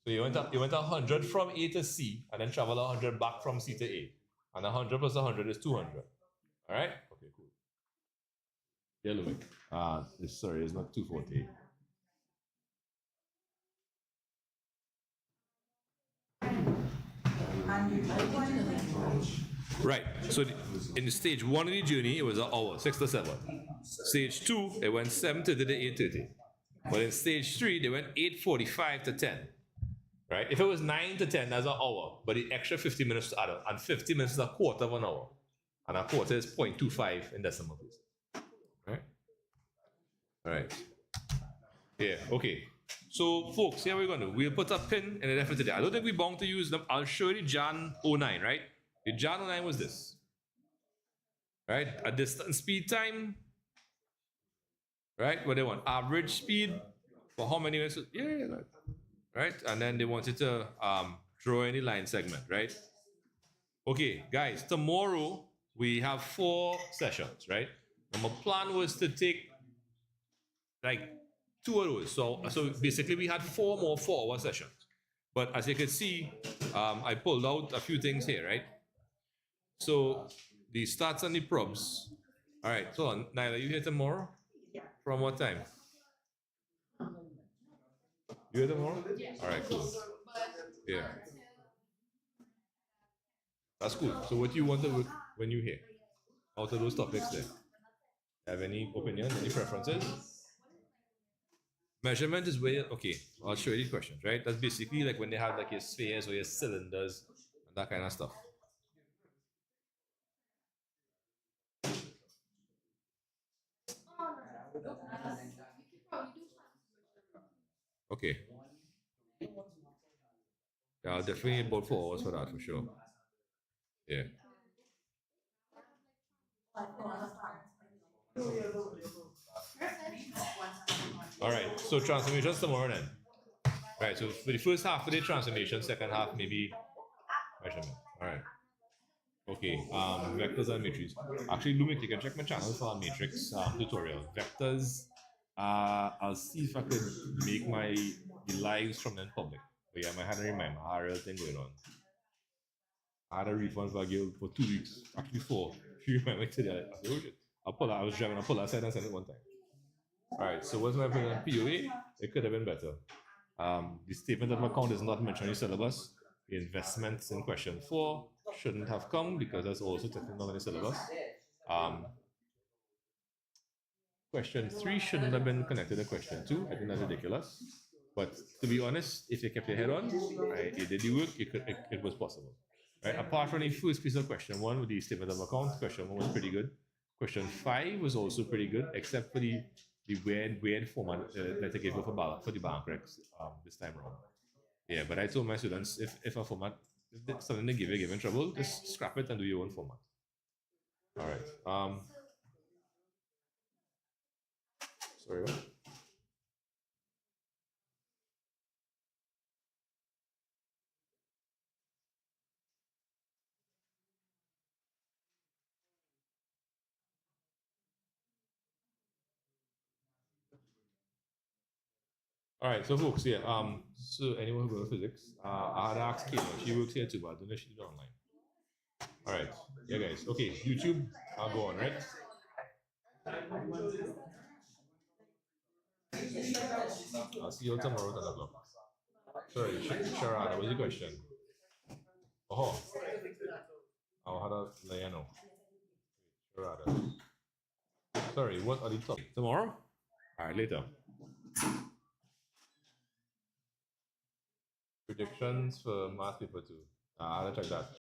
So you went 100 from A to C, and then travel 100 back from C to A. And 100 plus 100 is 200. All right? Okay, cool. Yeah, Louis. Sorry, it's not 240. Right. So in the stage 1 of the journey, it was an hour, 6 to 7. Stage 2, it went 7:30 to 8:30. But in stage 3, they went 8:45 to 10. Right? If it was 9 to 10, that's an hour. But the extra 50 minutes to add on. And 50 minutes is a quarter of an hour. And a quarter is 0.25 in decimal places. Right? All right. Yeah, okay. So, folks, here we're going to. We'll put a pin in the reference today. I don't think we're bound to use them. I'll show you the Jan 09, right? The Jan 09 was this. Right? A distance speed time. Right? What they want? Average speed for how many minutes? Yeah, right? And then they wanted to draw any line segment, right? Okay, guys, tomorrow we have 4 sessions, right? And my plan was to take like 2 of those. So basically we had 4 more 4-hour sessions. But as you can see, I pulled out a few things here, right? So the stats and the probs. All right, so Nyla, you here tomorrow? From what time? You here tomorrow? All right, cool. Yeah. That's cool. So what do you want to look when you hear out of those topics there? Have any opinion, any preferences? Measurement is where, okay, I'll show you the questions, right? That's basically like when they have like your spheres or your cylinders and that kind of stuff. Okay. Yeah, I'll definitely need about 4 hours for that for sure. Yeah. All right. So transformations tomorrow then. Right. So for the first half of the transformation, second half maybe measurement. All right. Okay. Vectors and matrices. Actually, Lumik, you can check my channel for a matrix tutorial. Vectors. I'll see if I could make the lives from them public. But yeah, I had to remember a real thing going on. I had a refund for a girl for 2 weeks, actually 4. She remember today. I said, oh shit. I was driving, I pull aside and send it one time. All right, so what's my opinion on POA? It could have been better. The statement of account is not mentioned in the syllabus. The investments in question 4 shouldn't have come because that's also technically not in the syllabus. Question 3 shouldn't have been connected to question 2. I think that's ridiculous. But to be honest, if you kept your head on, right, you did the work, it was possible. Right? Apart from the first piece of question 1 with the statement of account, question 1 was pretty good. Question 5 was also pretty good, except for the weird format that they gave for the bank recs this time around. Yeah, but I told my students if a format, if something they give you trouble, just scrap it and do your own format. All right. Sorry, what? All right, so folks, yeah. So anyone who goes to physics, I had asked Kayla. She works here too, but I don't know if she did it online. All right, yeah, guys. Okay, YouTube. I'll go on, right? I'll see you tomorrow at 10 o'clock. Sorry, Sharada, what's your question? Oh, I'll have to let you know. Sharada. Sorry, what are the topics? Tomorrow? All right, later. Predictions for math paper 2. I'll check that.